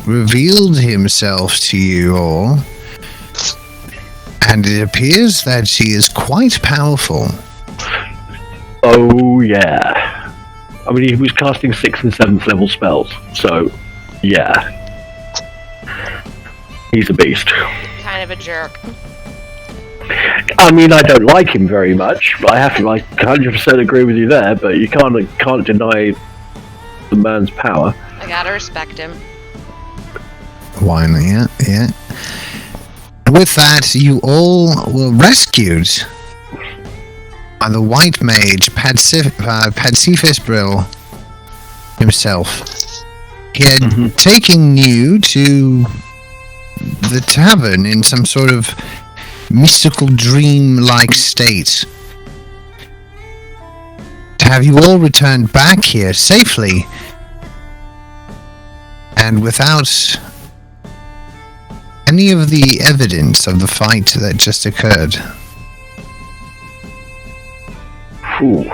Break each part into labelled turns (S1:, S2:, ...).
S1: revealed himself to you all, and it appears that he is quite powerful.
S2: Oh, yeah. I mean, he was casting 6th and 7th level spells, so, yeah. He's a beast.
S3: Kind of a jerk.
S2: I mean, I don't like him very much, but I 100% agree with you there, but you can't deny the man's power.
S3: I gotta respect him.
S1: Why not? Yeah. With that, you all were rescued by the white mage, Padsifis Brill himself. He had taken you to the tavern in some sort of mystical dream-like state. To have you all returned back here safely and without any of the evidence of the fight that just occurred.
S2: Ooh.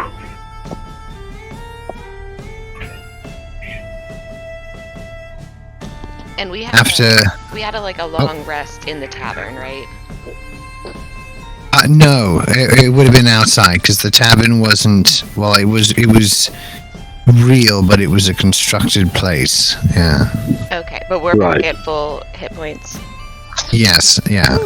S3: And we had a long rest in the tavern, right?
S1: No, it would have been outside because the tavern wasn't. Well, it was real, but it was a constructed place. Yeah.
S3: Okay, but we're back at full hit points.
S1: Yes. Yeah.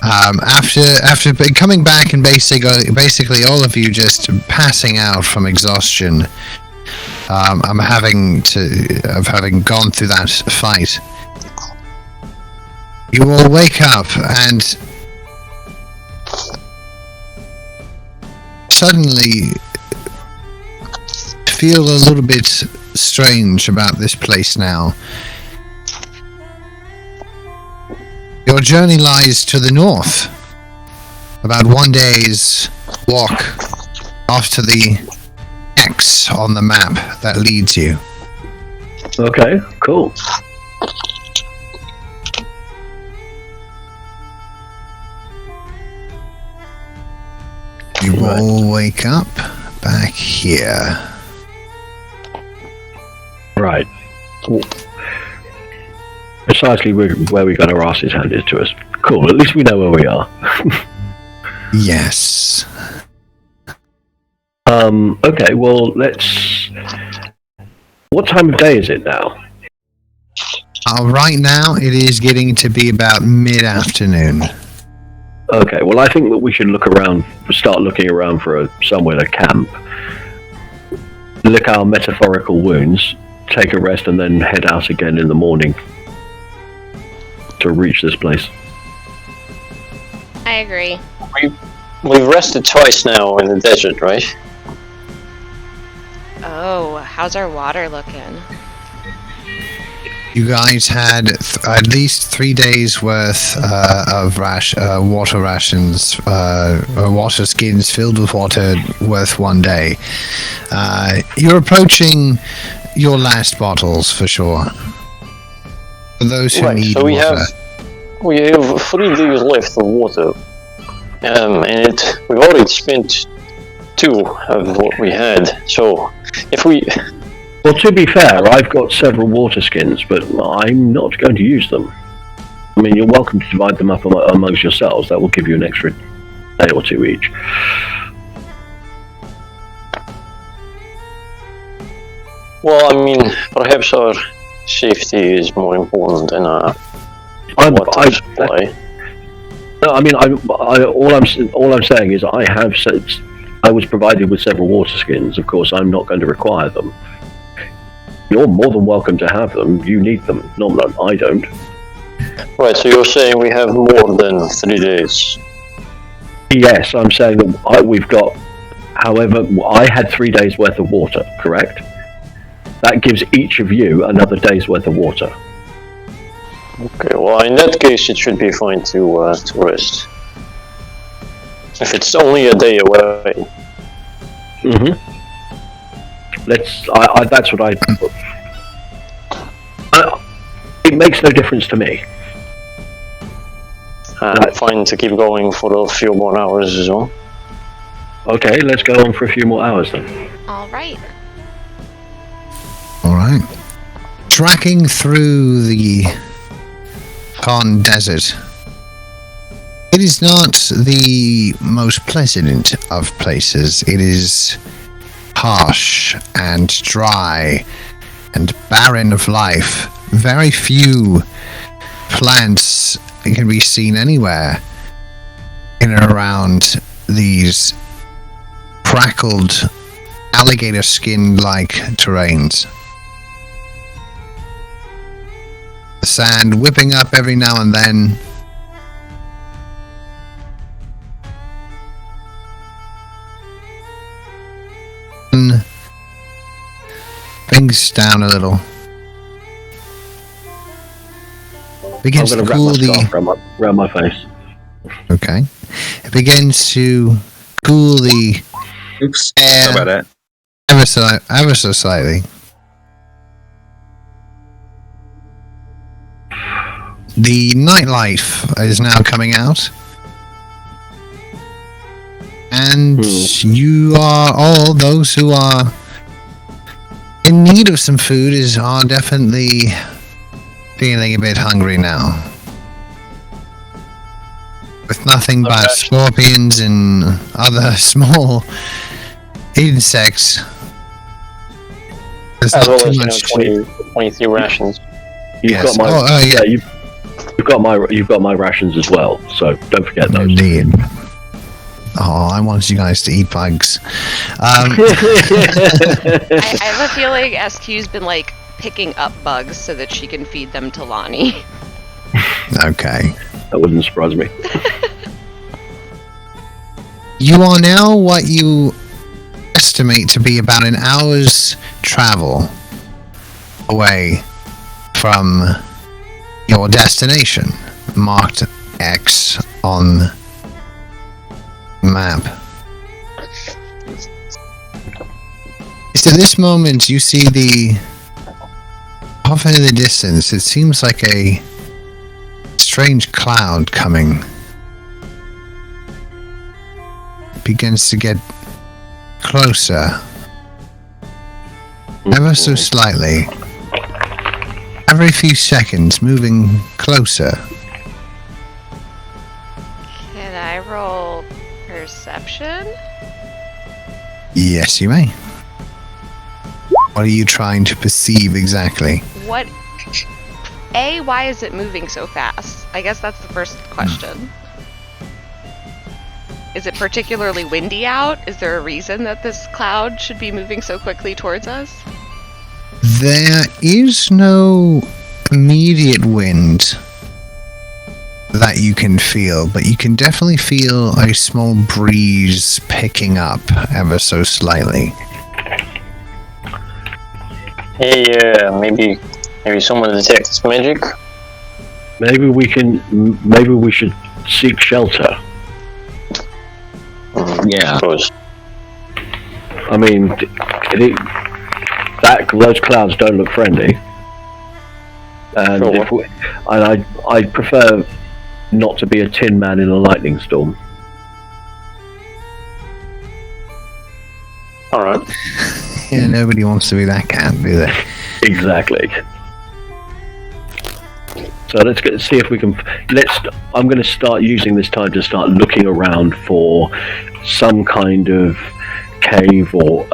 S1: After coming back and basically all of you just passing out from exhaustion. I'm having gone through that fight. You all wake up and suddenly feel a little bit strange about this place now. Your journey lies to the north, about 1 day's walk off to the X on the map that leads you.
S2: Okay, cool.
S1: You all wake up back here.
S2: Right. Precisely where we got our asses handed to us. Cool, at least we know where we are.
S1: Yes.
S2: Okay, well, let's... What time of day is it now?
S1: Right now, it is getting to be about mid-afternoon.
S2: Okay, well, I think that we should start looking around for somewhere to camp, lick our metaphorical wounds, take a rest, and then head out again in the morning to reach this place.
S3: I agree.
S4: We've rested twice now in the desert, right?
S3: Oh, how's our water looking?
S1: You guys had at least 3 days worth of water rations, water skins filled with water worth 1 day. You're approaching your last bottles for sure. For those who need
S4: so
S1: water.
S4: We have 3 days left of water, and we've already spent 2 of what we had. So if we...
S2: Well, to be fair, I've got several water skins, but I'm not going to use them. I mean, you're welcome to divide them up amongst yourselves. That will give you an extra day or 2 each.
S4: Well, I mean, perhaps our safety is more important than our water supply.
S2: No, I mean, all I'm saying is I was provided with several water skins. Of course, I'm not going to require them. You're more than welcome to have them. You need them. Not I don't.
S4: Right, so you're saying we have more than 3 days?
S2: Yes, I'm saying that we've got... However, I had 3 days worth of water, correct? That gives each of you another day's worth of water.
S4: Okay, well, in that case, it should be fine to rest. If it's only a day away.
S2: Mm-hmm. That's what it makes no difference to me.
S4: I'm fine to keep going for a few more hours as well.
S2: Okay, let's go on for a few more hours then.
S3: All right.
S1: tracking through the Khan Desert, it is not the most pleasant of places. It is harsh and dry and barren of life. Very few plants can be seen anywhere in and around these crackled alligator skin-like terrains. The sand whipping up every now and then. Brings down a little. Begins
S2: I'm
S1: to
S2: going to
S1: cool
S2: wrap my
S1: the.
S2: scarf around my face.
S1: Okay. It begins to cool the
S5: Oops.
S1: air
S5: How about that?
S1: ever so slightly. The nightlife is now coming out. And you are all those who are in need of some food are definitely feeling a bit hungry now. With nothing but scorpions and other small insects. There's
S4: As
S1: not
S4: well
S1: too
S4: as,
S1: much
S4: 23 rations.
S2: You've
S1: Yes.
S2: got my
S1: Oh, yeah.
S2: you've got my rations as well. So don't forget those.
S1: Indeed. Oh, I want you guys to eat bugs.
S3: I have a feeling SQ's been like picking up bugs so that she can feed them to Lonnie.
S1: Okay.
S2: That wouldn't surprise me.
S1: You are now what you estimate to be about an hour's travel away from your destination, marked X on the map. Just at this moment, you see off in the distance, it seems like a strange cloud coming. It begins to get closer, ever so slightly. Every few seconds, moving closer.
S3: Can I roll perception?
S1: Yes, you may. What are you trying to perceive exactly?
S3: What? Why is it moving so fast? I guess that's the first question. Is it particularly windy out? Is there a reason that this cloud should be moving so quickly towards us?
S1: There is no immediate wind that you can feel, but you can definitely feel a small breeze picking up ever so slightly.
S4: Hey, maybe someone detects magic.
S2: Maybe we should seek shelter.
S5: Yeah.
S4: I suppose.
S2: I mean, those clouds don't look friendly, and
S4: Sure.
S2: I'd prefer not to be a tin man in a lightning storm.
S4: All right.
S1: Yeah, nobody wants to be that cat, do they?
S2: Exactly. So let's see if we can. I'm going to start using this time to start looking around for some kind of cave or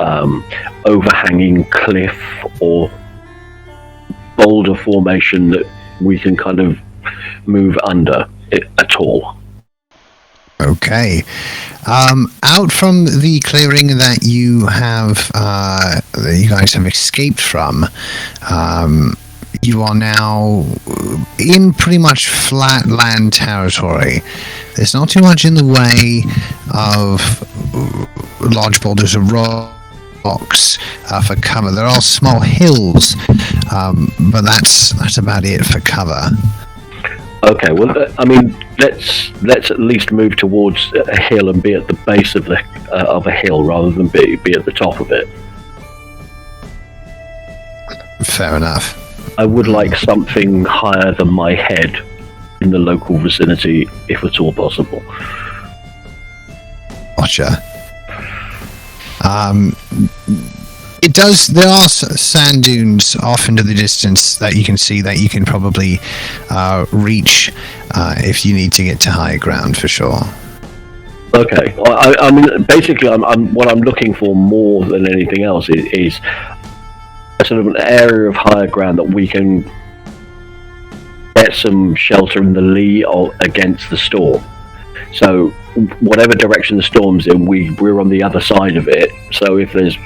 S2: overhanging cliff or boulder formation that we can kind of move under it at all.
S1: Okay. Out from the clearing that you have, that you guys have escaped from, you are now in pretty much flat land territory. There's not too much in the way of large boulders of rocks for cover. They're all small hills, but that's about it for cover.
S2: Okay, well, I mean, let's at least move towards a hill and be at the base of a hill rather than be at the top of it.
S1: Fair enough.
S2: I would like something higher than my head in the local vicinity, if at all possible.
S1: Gotcha. It does. There are sand dunes off into the distance that you can see that you can probably reach if you need to get to higher ground for sure.
S2: Okay. I mean, basically, what I'm looking for more than anything else is a sort of an area of higher ground that we can get some shelter in the lee or against the storm. So whatever direction the storm's in, we're on the other side of it. So if there's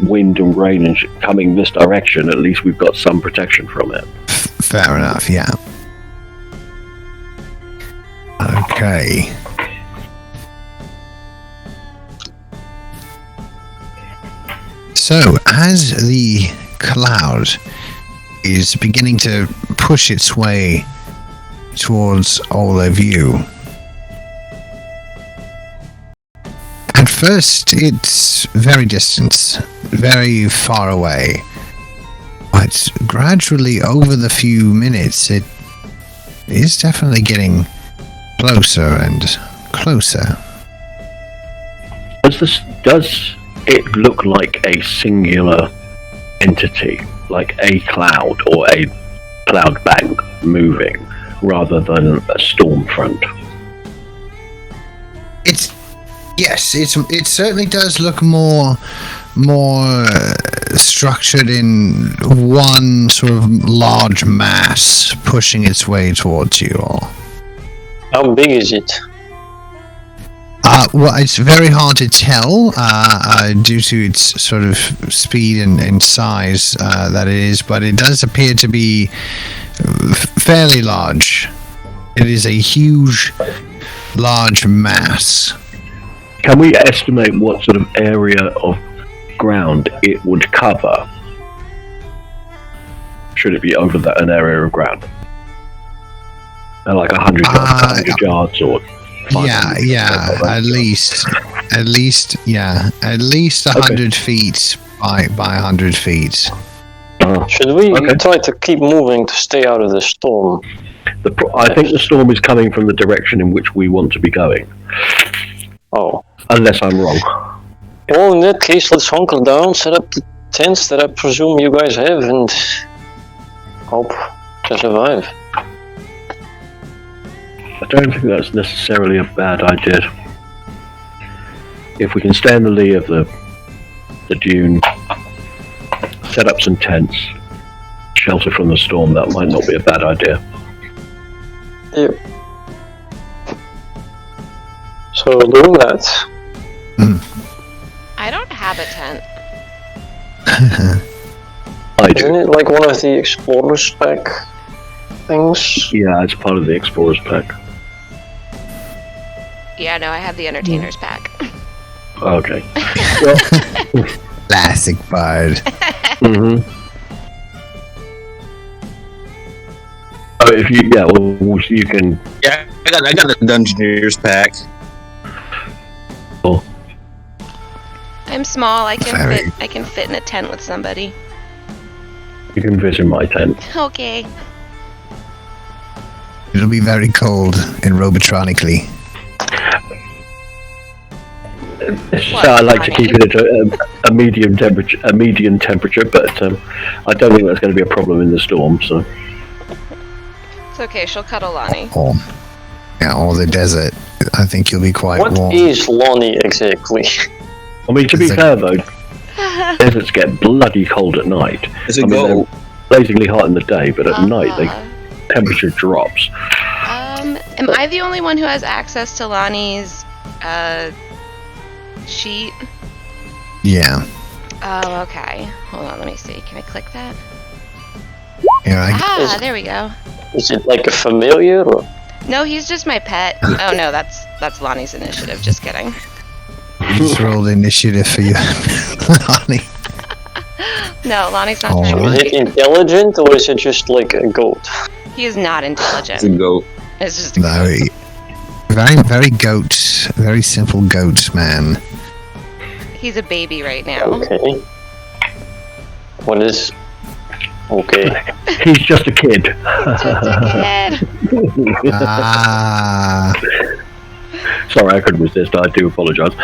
S2: wind and rain and coming this direction, at least we've got some protection from it.
S1: Fair enough. Yeah. Okay. So, as the cloud is beginning to push its way towards all of you, at first it's very distant, very far away, but gradually over the few minutes it is definitely getting closer and closer.
S2: Does it look like a singular entity, like a cloud or a cloud bank moving, rather than a storm front?
S1: It certainly does look more structured in one sort of large mass pushing its way towards you all.
S4: How big is it?
S1: Well, it's very hard to tell due to its sort of speed and size that it is, but it does appear to be fairly large. It is a huge, large mass.
S2: Can we estimate what sort of area of ground it would cover? Should it be over an area of ground? Like 100 yards or...
S1: Yeah, at least 100 feet by 100 feet.
S4: Should we try to keep moving to stay out of the storm?
S2: I think the storm is coming from the direction in which we want to be going.
S4: Oh.
S2: Unless I'm wrong.
S4: Well, in that case, let's hunker down, set up the tents that I presume you guys have, and hope to survive.
S2: I don't think that's necessarily a bad idea. If we can stay in the lee of the dune, set up some tents, shelter from the storm, that might not be a bad idea.
S4: Yep. So doing that.
S3: I don't have a tent.
S2: I do.
S4: Isn't it like one of the Explorer's Pack things?
S2: Yeah, it's part of the Explorer's Pack.
S3: Yeah, no, I have the Entertainer's pack.
S2: Okay.
S1: Classic bard.
S2: Mm-hmm. Oh, if you you can.
S5: Yeah, I got the Dungeoneer's pack.
S2: Oh.
S3: I'm small. I can fit in a tent with somebody.
S2: You can fit in my tent.
S3: Okay.
S1: It'll be very cold and robotronically.
S2: So I like to keep it at a medium temperature, but I don't think that's going to be a problem in the storm. So
S3: It's okay. She'll cuddle Lonnie.
S1: Or the desert. I think you'll be quite
S4: What
S1: warm.
S4: is Lonnie exactly?
S2: I mean, to be fair though, deserts get bloody cold at night.
S5: It's a goat.
S2: They're blazingly hot in the day, but at night the temperature drops.
S3: Am I the only one who has access to Lonnie's sheet?
S1: Yeah.
S3: Oh, okay. Hold on, let me see. Can I click that?
S1: Yeah,
S3: There we go.
S4: Is it like a familiar? Or?
S3: No, he's just my pet. Oh no, that's Lonnie's initiative. Just kidding.
S1: just rolled initiative for you, Lonnie.
S3: No, Lonnie's not
S1: Oh.
S3: very
S4: Is it intelligent or is it just like a goat?
S3: He is not
S5: It's a
S3: intelligent.
S5: goat.
S3: It's just a
S1: Very, very, very goat. Very simple goat man.
S3: He's a baby right now.
S4: Okay. What is... Okay.
S2: He's just a kid.
S3: Dad.
S1: Ah,
S2: Sorry, I couldn't resist. I do apologise.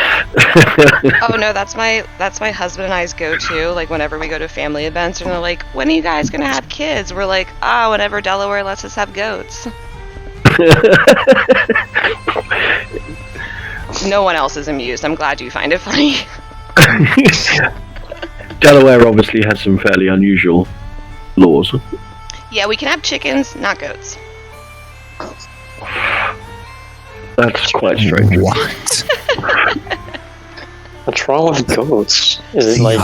S3: Oh no, that's my husband and I's go-to. Like whenever we go to family events, and they're like, "When are you guys gonna have kids?" We're like, whenever Delaware lets us have goats." No one else is amused. I'm glad you find it funny.
S2: Delaware obviously has some fairly unusual laws.
S3: Yeah, we can have chickens, not goats.
S2: That's quite strange.
S1: What?
S4: What's wrong with goats? Is it like...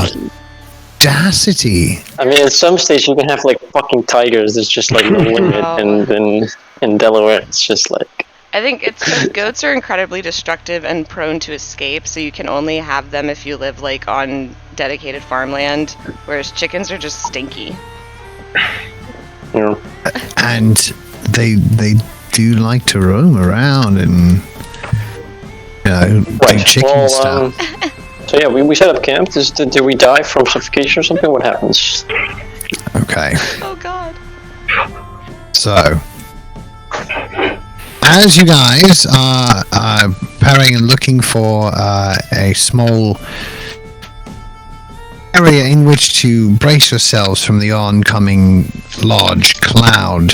S1: Audacity.
S4: I mean, at some stage you can have like fucking tigers. There's just like no limit, and then in Delaware it's just like...
S3: I think it's because goats are incredibly destructive and prone to escape, so you can only have them if you live like on dedicated farmland, whereas chickens are just stinky.
S4: You know,
S1: And they do like to roam around and do chicken stuff.
S4: So yeah, we set up camp. Did we die from suffocation or something? What happens?
S1: Okay.
S3: Oh god.
S1: So, as you guys are preparing and looking for a small area in which to brace yourselves from the oncoming large cloud,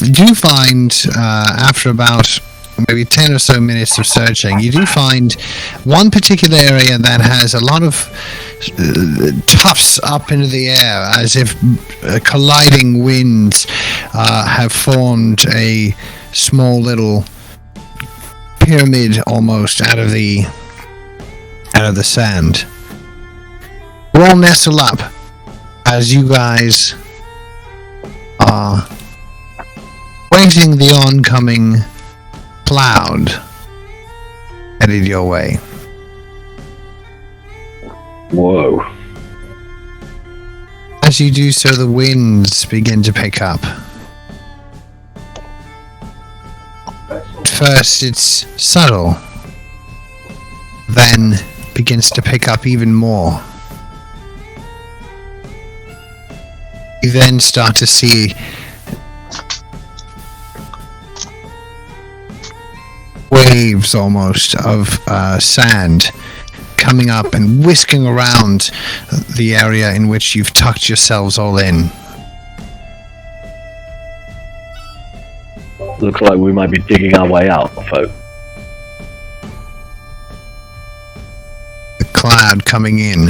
S1: you do find, after about maybe 10 or so minutes of searching, you do find one particular area that has a lot of tufts up into the air, as if colliding winds have formed a small little pyramid almost out of the sand. You all nestle up as you guys are waiting the oncoming cloud headed your way.
S2: Whoa.
S1: As you do so, the winds begin to pick up. At first, it's subtle, then begins to pick up even more. You then start to see waves almost of sand coming up and whisking around the area in which you've tucked yourselves all in.
S2: Looks like we might be digging our way out, folk.
S1: The cloud coming in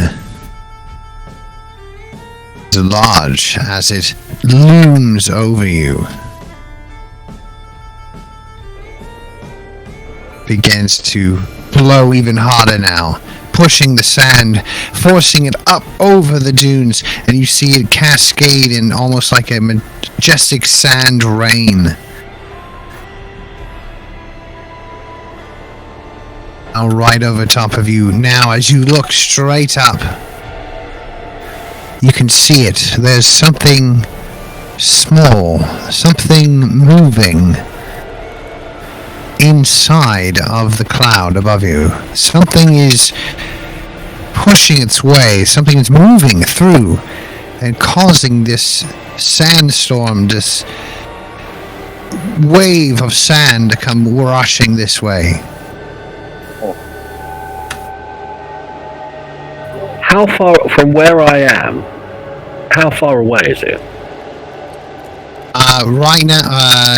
S1: is large as it looms over you. Begins to blow even harder now, pushing the sand, forcing it up over the dunes, and you see it cascade in almost like a majestic sand rain. Now right over top of you. Now as you look straight up, you can see it. There's something small, something moving inside of the cloud above you. Something is pushing its way, something is moving through and causing this sandstorm, this wave of sand to come rushing this way.
S2: How far from where I am? How far away is it?
S1: Right now,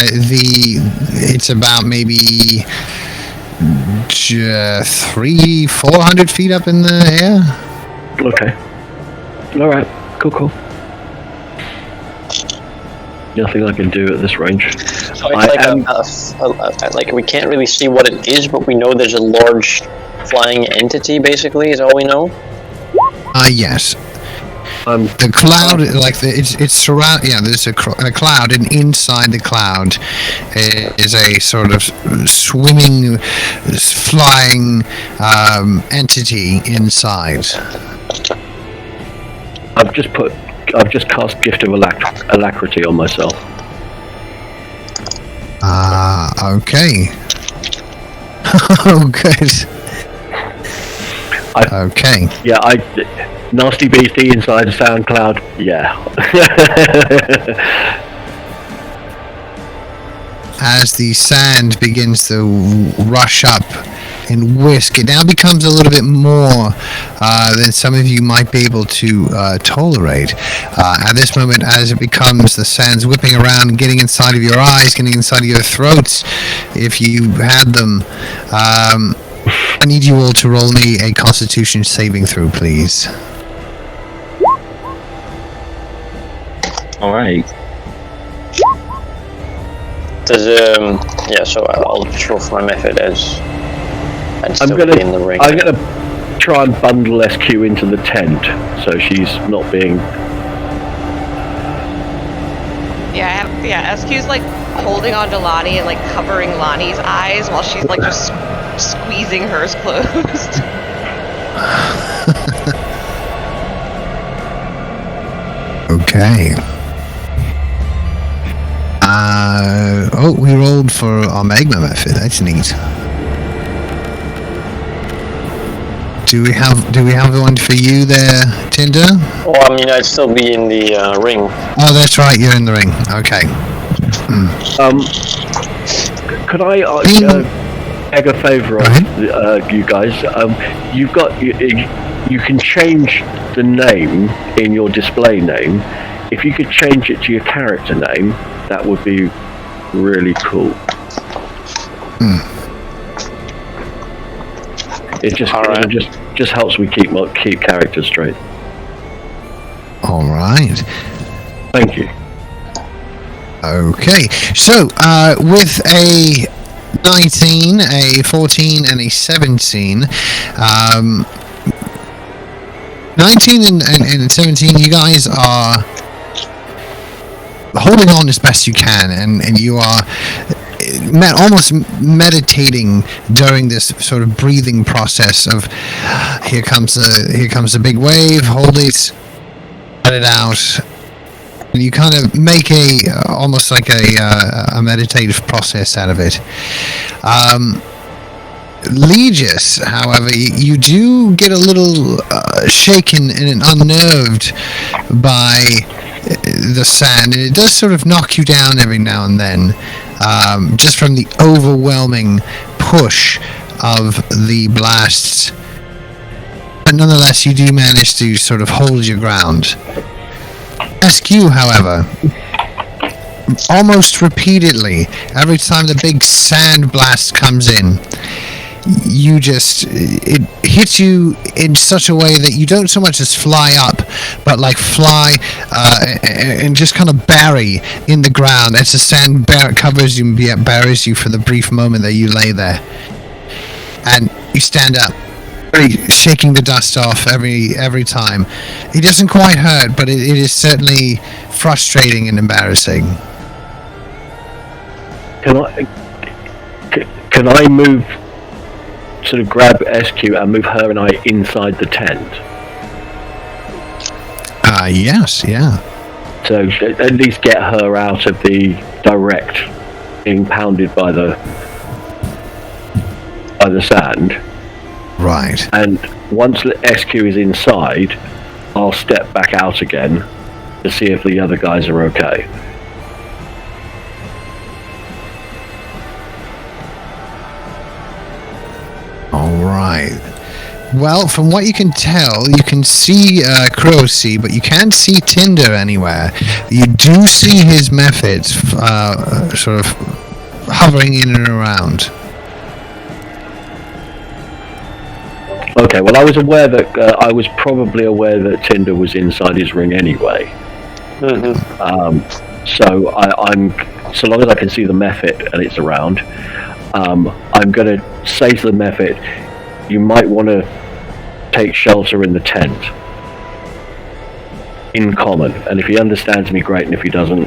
S1: it's about maybe 300-400 feet up in the air.
S2: Okay. All right. Cool. Nothing I can do at this range.
S4: So it's like we can't really see what it is, but we know there's a large flying entity. Basically, is all we know.
S1: Yes. The cloud, it's surround. Yeah, there's a cloud, and inside the cloud is a sort of swimming, flying entity inside.
S2: I've just cast Gift of Alacrity on myself.
S1: Okay. Oh, good. Okay.
S2: Yeah, Nasty beastie inside a sound cloud. Yeah.
S1: as the sand begins to rush up and whisk. It now becomes a little bit more than some of you might be able to tolerate. At this moment, as it becomes, the sand's whipping around and getting inside of your eyes, getting inside of your throats, if you had them. I need you all to roll me a Constitution saving throw, please.
S5: All right.
S4: So I'll just roll for my method as I'd
S2: I'm
S4: still
S2: gonna
S4: be in the ring.
S2: I'm gonna try and bundle SQ into the tent so she's not being.
S3: Yeah, SQ's like holding on to Lonnie and like covering Lonnie's eyes while she's like just squeezing hers closed.
S1: Okay. We rolled for our magma method. That's neat. Do we have the one for you there, Tinder?
S4: Well, I mean, I'd still be in the ring.
S1: Oh, that's right. You're in the ring. Okay.
S2: Could I beg a favour of you guys? You can change the name in your display name. If you could change it to your character name, that would be really cool. It just helps me keep characters straight.
S1: All right.
S2: Thank you.
S1: Okay. So, with a 19, a 14, and a 17, 19 and 17, you guys are holding on as best you can, and you are almost meditating during this sort of breathing process of here comes a big wave, hold it, let it out, and you kind of make almost like a meditative process out of it. Legis, however, you do get a little shaken and unnerved by the sand, and it does sort of knock you down every now and then, just from the overwhelming push of the blasts. But nonetheless, you do manage to sort of hold your ground. SQ, however, almost repeatedly, every time the big sand blast comes in, it hits you in such a way that you don't so much as fly up, but like fly and just kind of bury in the ground as the sand covers you and buries you for the brief moment that you lay there. And you stand up, shaking the dust off every time. It doesn't quite hurt, but it is certainly frustrating and embarrassing.
S2: Can I move? Sort of grab SQ and move her and I inside the tent.
S1: Yes, yeah.
S2: So at least get her out of the direct being pounded by the sand.
S1: Right.
S2: And once SQ is inside, I'll step back out again to see if the other guys are okay.
S1: All right. Well, from what you can tell, you can see Kurosi, but you can't see Tinder anywhere. You do see his methods sort of hovering in and around.
S2: Okay, well, I was probably aware that Tinder was inside his ring anyway.
S4: Mm-hmm.
S2: So I'm so long as I can see the method and it's around, I'm going to say to the method, you might want to take shelter in the tent. In common, and if he understands me, great, and if he doesn't,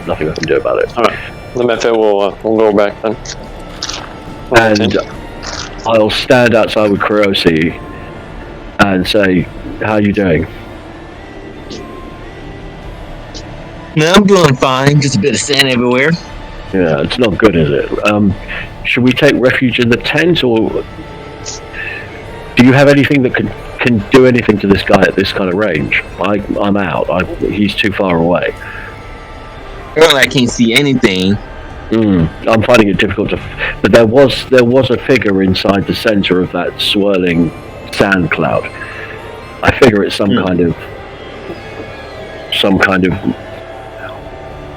S2: nothing I can do about it.
S4: All right, the method will go back then.
S2: And I'll stand outside with Kurosi and say, "How are you doing?"
S5: No, I'm doing fine. Just a bit of sand everywhere.
S2: Yeah, it's not good, is it? Should we take refuge in the tent, or do you have anything that can do anything to this guy at this kind of range? I'm out. He's too far away.
S5: Well, I can't see anything.
S2: I'm finding it difficult to. But there was a figure inside the center of that swirling sand cloud. I figure it's some kind of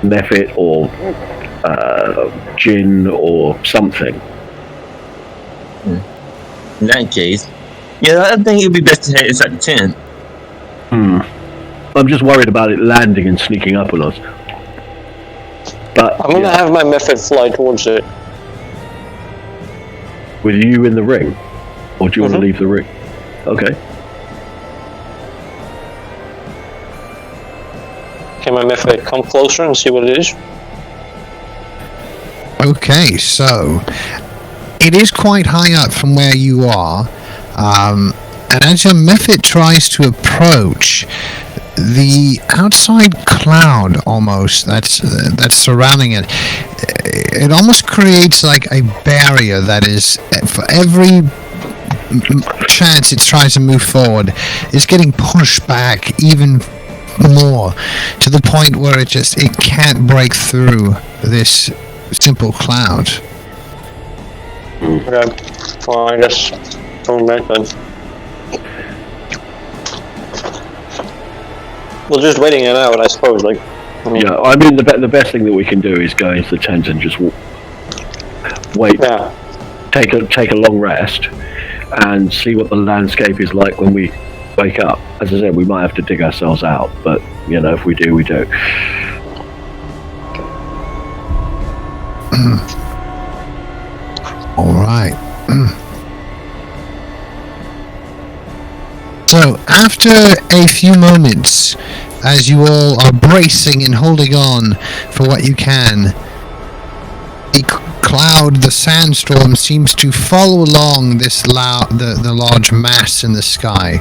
S2: mephit or djinn or something.
S5: In that case, yeah, I think it'd be best to head inside the tent.
S2: I'm just worried about it landing and sneaking up on us. But
S4: I'm gonna have my method fly towards it.
S2: with you in the ring, or do you want to leave the ring? Okay.
S4: Can my method come closer and see what it is?
S1: Okay, so it is quite high up from where you are, and as your method tries to approach, the outside cloud almost that's surrounding it, it almost creates like a barrier that is, for every chance it tries to move forward, is getting pushed back even more, to the point where it can't break through this simple cloud.
S4: Okay. Well, I guess going back then. Well, just waiting it out, I suppose. Like,
S2: Yeah, I mean the best thing that we can do is go into the tent and just wait,
S4: yeah.
S2: take a long rest, and see what the landscape is like when we wake up. As I said, we might have to dig ourselves out, but if we do, we do.
S1: All right. So, after a few moments, as you all are bracing and holding on for what you can, the cloud, the sandstorm, seems to follow along this the large mass in the sky.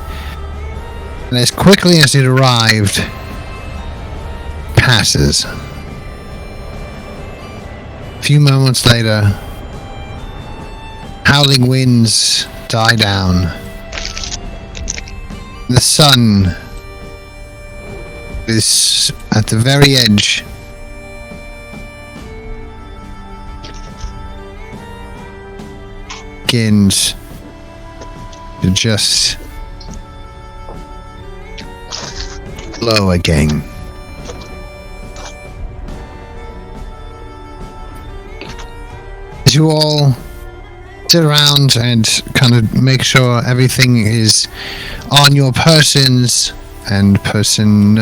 S1: And as quickly as it arrived, passes. A few moments later, howling winds die down. The sun is at the very edge. Begins to just glow again. As you all sit around and kind of make sure everything is on your persons and person,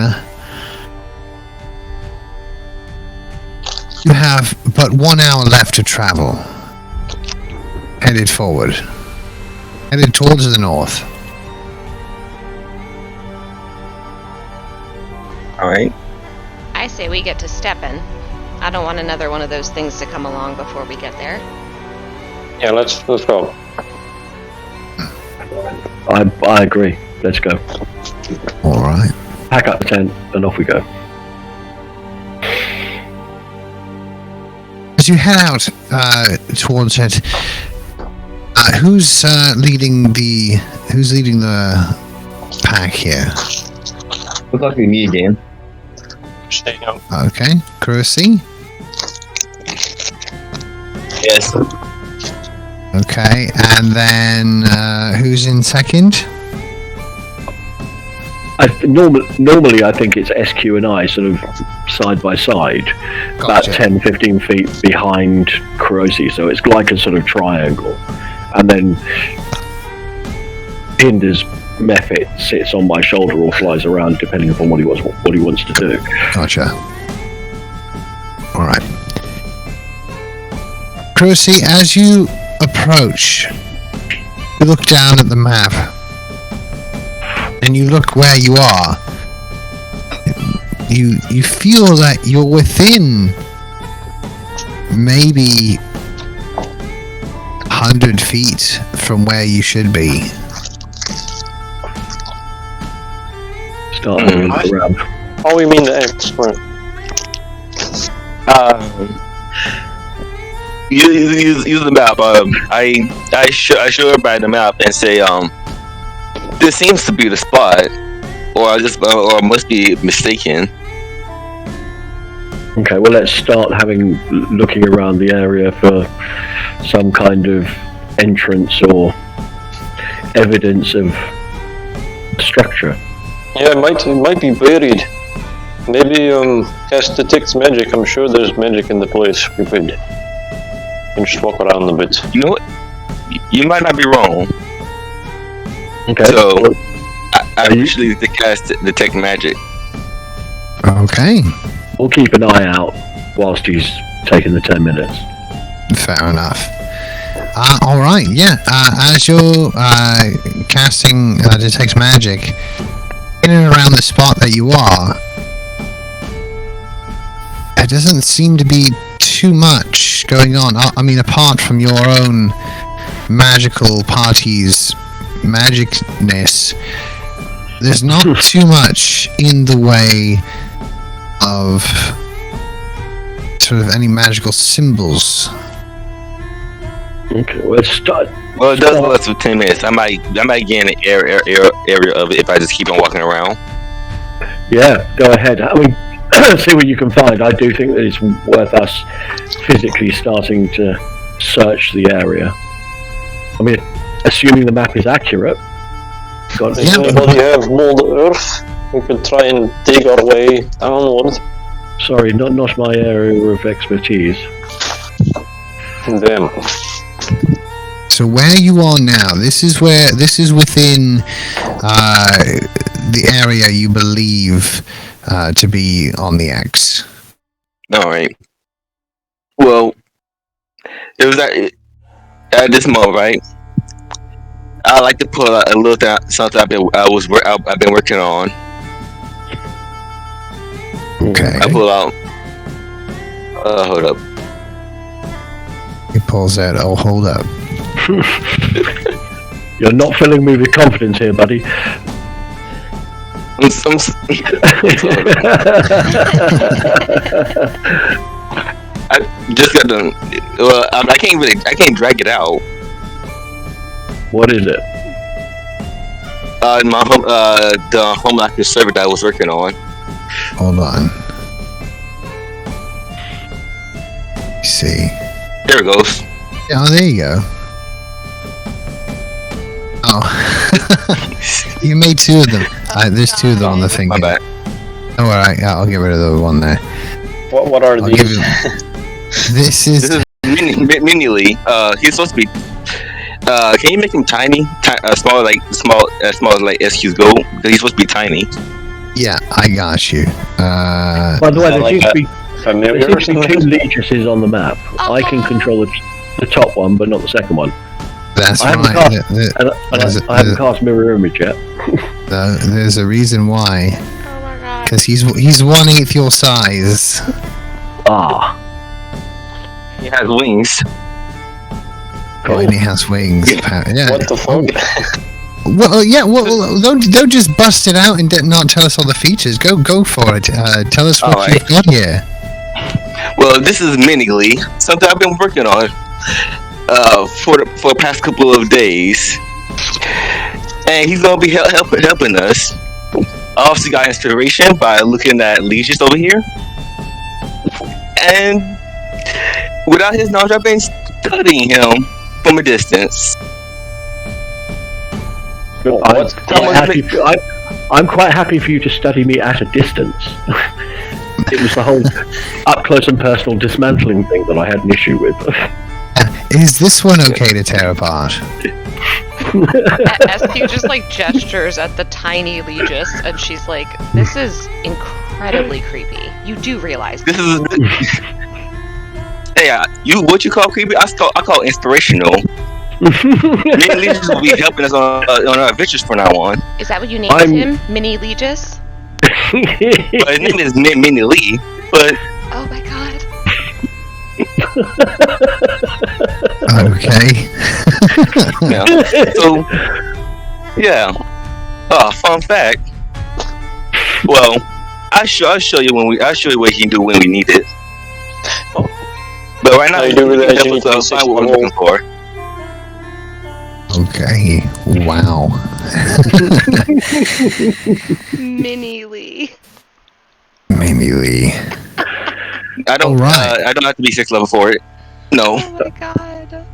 S1: you have but 1 hour left to travel. Headed forward. Headed towards the north.
S5: Alright.
S3: I say we get to steppin'. I don't want another one of those things to come along before we get there.
S4: Yeah, let's go.
S2: I agree. Let's go.
S1: All right.
S2: Pack up the tent and off we go.
S1: As you head out towards it, who's leading the pack here?
S5: Looks like me again.
S4: Staying out.
S1: Okay, Kurosi.
S5: Yes.
S1: Okay, and then who's in second?
S2: Normally I think it's SQ and I sort of side by side, about
S1: Gotcha.
S2: 10-15 feet behind Kurosi, so it's like a sort of triangle. And then Hinder's method sits on my shoulder or flies around depending upon what he wants to do.
S1: Gotcha. All right. Kurosi, as you approach, you look down at the map, and you look where you are. You feel that you're within maybe 100 feet from where you should be.
S2: Start moving around.
S4: Oh, we mean the X, right?
S5: Use the map. I show everybody the map and say, this seems to be the spot, or I must be mistaken.
S2: Okay, well, let's start looking around the area for some kind of entrance or evidence of structure.
S4: Yeah, it might be buried. Maybe cast detect magic. I'm sure there's magic in the place. We could just walk around a bit.
S5: You know what? You might not be wrong.
S2: Okay.
S5: So, I usually cast detect magic.
S1: Okay,
S2: We'll keep an eye out whilst he's taking the 10 minutes.
S1: fair enough. All right, yeah. As you're casting detect magic in and around the spot that you are, there doesn't seem to be too much going on. I mean, apart from your own magical party's magicness, there's not too much in the way of sort of any magical symbols.
S2: Okay, let's start.
S5: Well, it does last for 10 minutes. I might get in the area of it if I just keep on walking around.
S2: Yeah, go ahead. I mean, see what you can find. I do think that it's worth us physically starting to search the area. I mean, assuming the map is accurate.
S4: Does
S1: Yeah.
S4: anybody have mold earth? We could try and dig our way downward.
S2: Sorry, not my area of expertise.
S4: Damn.
S1: So where you are now, this is within the area you believe to be on the X.
S5: All right. Well, it was at this moment, right? I like to pull out a little something I've been working on.
S1: Okay.
S5: I pull out. Hold up.
S1: He pulls out. Oh, hold up.
S2: You're not filling me with confidence here, buddy.
S5: I just got done. Well, I can't drag it out.
S2: What is it?
S5: The home active server that I was working on.
S1: Hold on. Let's see.
S5: There it goes.
S1: Oh, there you go. Oh, you made two of them. There's two of them on the thing.
S5: My
S1: here.
S5: bad.
S1: Oh, all right. Yeah, I'll get rid of the one there.
S4: What are
S1: I'll give
S4: these?
S1: you. This is.
S5: This is Mini-Lee. He's supposed to be. Can you make him tiny? Small as like SQ's go? Because he's supposed to be tiny.
S1: Yeah, I got you.
S2: By the way, there
S4: like
S2: seems to be
S4: Familiar
S2: there
S4: or
S2: seems to be
S4: something?
S2: two Legiuses on the map. I can control the top one, but not the second one.
S1: That's
S2: I haven't
S1: right.
S2: got-
S1: There-
S2: And I haven't cast mirror image yet.
S1: There's a reason why.
S3: Oh my god.
S1: Because he's 1/8 your size.
S2: Ah,
S5: He has wings.
S1: And he has wings. Apparently. Yeah.
S4: What the fuck?
S1: Well, yeah. Well, don't just bust it out and not tell us all the features. Go for it. Tell us what
S5: Alright.
S1: you've got here.
S5: Well, this is Mini-Lee. Something I've been working on for the past couple of days, and he's gonna be helping us. I also got inspiration by looking at Legius over here, and without his knowledge, I've been studying him from a distance.
S2: I'm quite happy for you to study me at a distance. It was the whole up close and personal dismantling thing that I had an issue with.
S1: Is this one okay to tear apart?
S3: SQ just like gestures at the tiny Legis, and she's like, "This is incredibly creepy. You do realize
S5: This is. Hey, what you call creepy? I call inspirational. Me and Legius will be helping us on our adventures from now on.
S3: Is that what you named him? Mini Legis?
S5: But his name is Mini-Lee. But
S3: Oh my god.
S1: Okay.
S5: yeah. So yeah. Fun fact. Well, I'll show you what he can do when we need it. But right now,
S4: How you
S5: he
S4: do with
S5: can
S4: that?
S5: help
S4: You
S5: us
S4: need to
S5: find what we're looking for.
S1: Okay. Wow.
S3: Mini Lee.
S1: Mini Lee.
S5: I don't.
S1: Alright.
S5: I don't have to be 6th level for it. No.
S3: Oh my god.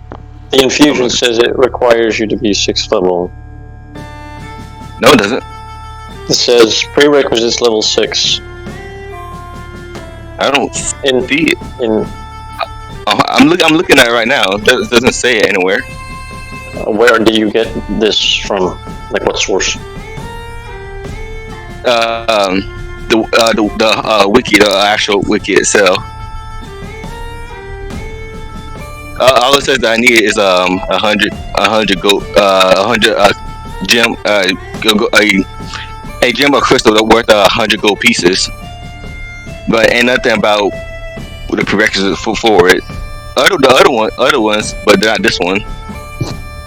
S4: The infusion says it requires you to be 6th level.
S5: No, it doesn't.
S4: It says prerequisites level 6.
S5: I don't
S4: In
S5: see it.
S4: in
S5: I'm looking at it right now. It doesn't say it anywhere.
S4: where do you get this from? Like what source?
S5: The wiki, the actual wiki itself. All it says that I need is 100 gold, 100 gem, a gem or crystal that worth 100 gold pieces. But ain't nothing about the prerequisites for it. The other ones, but not this one.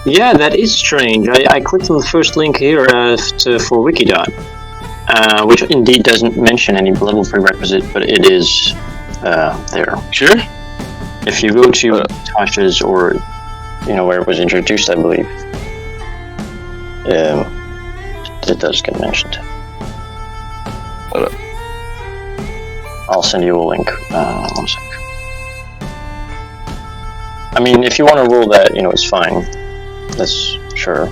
S4: Yeah, that is strange. I clicked on the first link here for Wikidot, which indeed doesn't mention any level prerequisite, but it is there.
S5: Sure.
S4: If you go to Tasha's or where it was introduced, I believe, it does get mentioned.
S5: Hold up.
S4: I'll send you a link. 1 sec. I mean, if you want to rule that, it's fine. That's sure.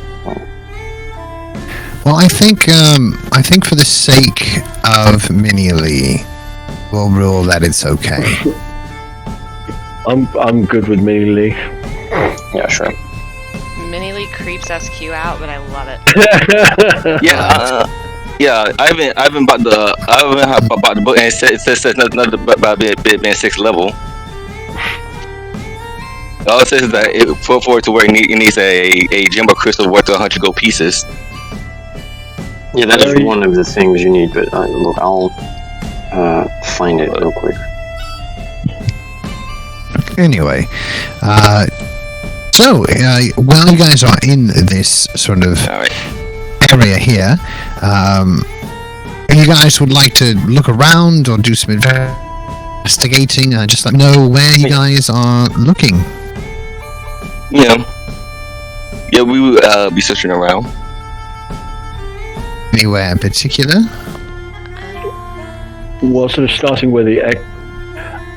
S1: Well, I think for the sake of Minially, we'll rule that it's okay.
S2: I'm good with Melee.
S4: Yeah, sure.
S3: Minially creeps SQ out, but I love it.
S5: Yeah, I haven't bought the book, and it says nothing about being 6th level. All it says is that for it to work, it needs a gem or crystal worth 100 gold pieces.
S4: Yeah, that is one of the things you need, but look, I'll find it real quick.
S1: Anyway, so while you guys are in this sort of area here, if you guys would like to look around or do some investigating, just let me know where you guys are looking.
S5: Yeah, we will be searching around.
S1: Anywhere in particular?
S2: Well, sort of starting with the.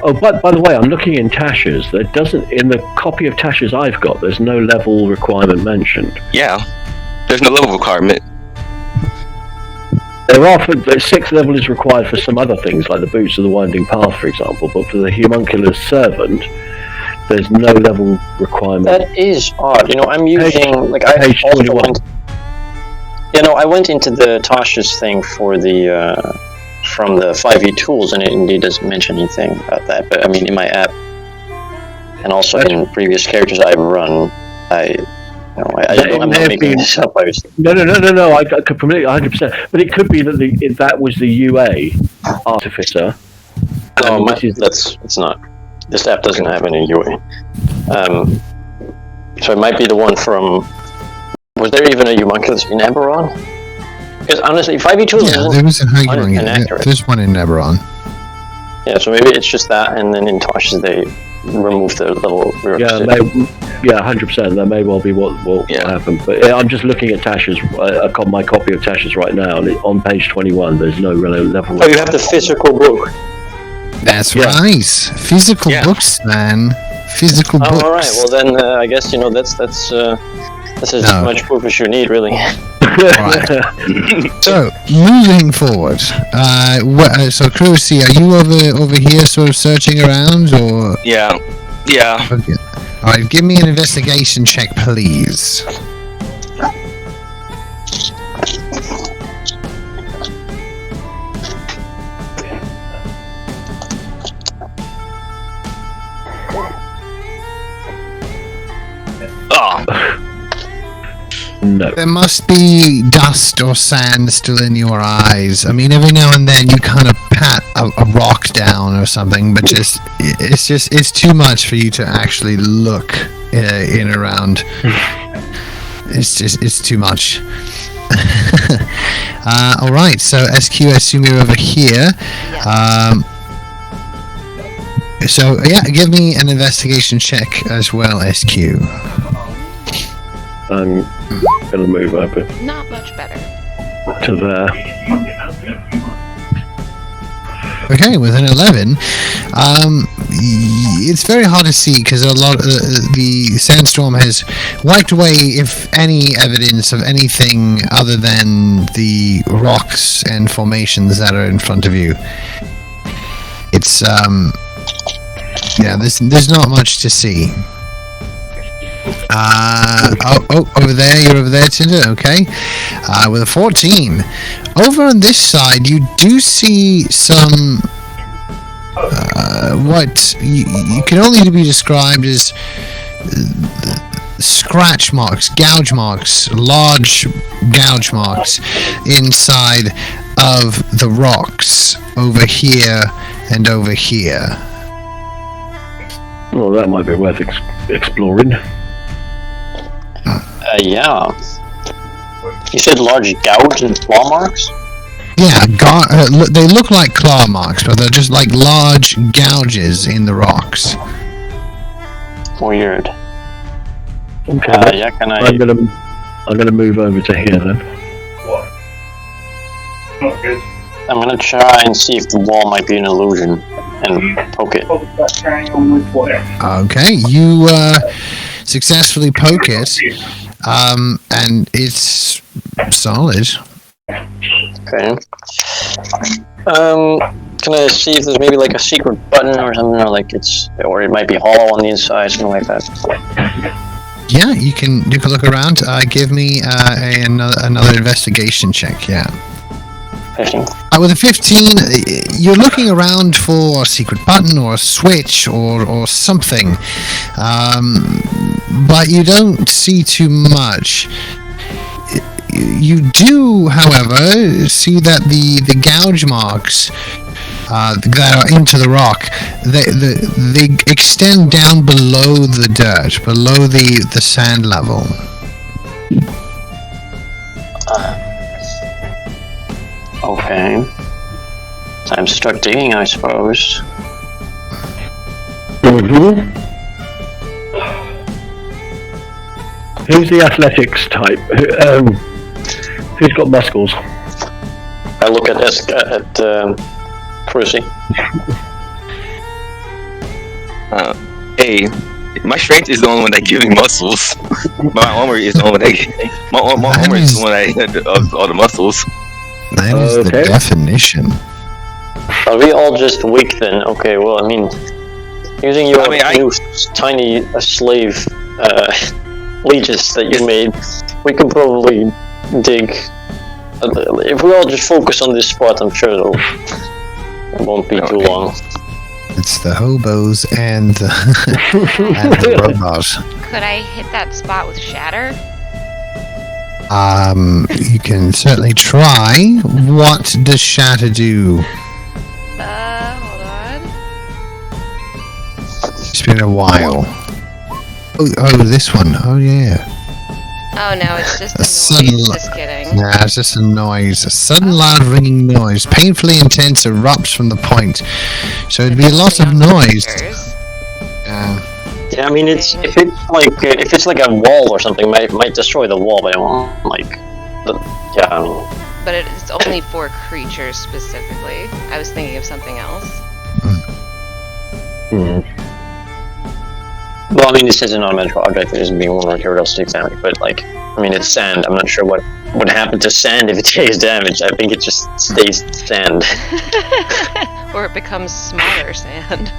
S2: Oh, by the way, I'm looking in Tasha's. There doesn't, in the copy of Tasha's I've got, there's no level requirement mentioned.
S5: Yeah, there's no level requirement.
S2: There are, the 6th level is required for some other things, like the Boots of the Winding Path, for example, but for the Homunculus Servant, there's no level requirement.
S4: That is odd. I'm using, I also went... I went into the Tasha's thing for the, from the 5e tools, and it indeed doesn't mention anything about that. But, I mean, in my app, and also in previous characters I've run, I'm not making this up.
S2: No, I completely 100%. But it could be that that was the UA Artificer.
S4: No, it's not. This app doesn't have any UA. So it might be the one from... Was there even a Homunculus in Eberron? Because honestly, 5e tools
S1: there was a Homunculus.
S4: inaccurate.
S1: There's one in Eberron.
S4: Yeah, so maybe it's just that, and then in Tasha's they remove the level requisite.
S2: 100%. That may well be what happened. But I'm just looking at Tasha's. I've got my copy of Tasha's right now, and on page 21, there's no level.
S4: Oh, you have the physical book.
S1: That's right. Physical books, man. Physical books.
S4: All right. Well, then I guess that's as much proof as you need, really.
S1: Right. So, moving forward, so Crucy, are you over here sort of searching around, or?
S5: Yeah.
S1: Okay. Alright, give me an investigation check, please.
S2: No.
S1: There must be dust or sand still in your eyes. I mean, every now and then you kind of pat a rock down or something, but it's too much for you to actually look in around. It's too much. All right, so SQ, I assume you're over here. So yeah, give me an investigation check as well, SQ.
S2: I'm gonna move over
S3: Not much better.
S2: to there.
S1: Okay, with an 11, it's very hard to see because a lot the sandstorm has wiped away, if any, evidence of anything other than the rocks and formations that are in front of you. It's there's not much to see. Over there, you're over there, Tinder. Okay, with a 14. Over on this side, you do see some what you can only be described as scratch marks, gouge marks, large gouge marks inside of the rocks over here and over here.
S2: Well, that might be worth exploring.
S4: Yeah. You said large gouge and claw marks?
S1: Yeah, they look like claw marks, but they're just like large gouges in the rocks.
S4: Weird.
S2: Okay.
S4: Yeah, can I...
S2: I'm gonna move over to here then.
S4: I'm gonna try and see if the wall might be an illusion and poke it.
S1: Okay, you successfully poke it, and it's solid.
S4: Okay. Can I see if there's maybe like a secret button or something, or it might be hollow on the inside, something like that.
S1: Yeah, you can look around. Give me another investigation check. Yeah.
S4: 15.
S1: With a 15, you're looking around for a secret button or a switch or something, but you don't see too much. You do, however, see that the gouge marks that are into the rock, they extend down below the dirt, below the sand level.
S4: Okay. Time to start digging, I suppose.
S2: Mm-hmm. Who's the athletics type? Who's got muscles?
S4: I look at Prusy.
S5: Hey, my strength is the only one that gives me muscles. My armor is the only one that my armor is the one that of all the muscles.
S1: That is the definition.
S4: Are we all just weak then? Okay, well, I mean, using your new tiny slave leeches that you made, we can probably dig. If we all just focus on this spot, I'm sure it won't be too long.
S1: It's the hobos and the, and the robot.
S3: Could I hit that spot with shatter?
S1: You can certainly try. What does shatter do?
S3: Hold on.
S1: It's been a while. Oh, this one. Oh, yeah.
S3: Oh no, it's just a
S1: sudden
S3: noise. Just kidding.
S1: Nah, it's just a noise. A sudden loud ringing noise. Painfully intense erupts from the point. So it'd be a lot of noise.
S4: Yeah, I mean, if it's like a wall or something, it might destroy the wall, but it won't,
S3: But it's only for creatures specifically. I was thinking of something else.
S4: Well, I mean, this is an non-magical object that isn't being worn or carried else to damage, but it's sand. I'm not sure what would happen to sand if it takes damage. I think it just stays sand.
S3: Or it becomes smaller sand.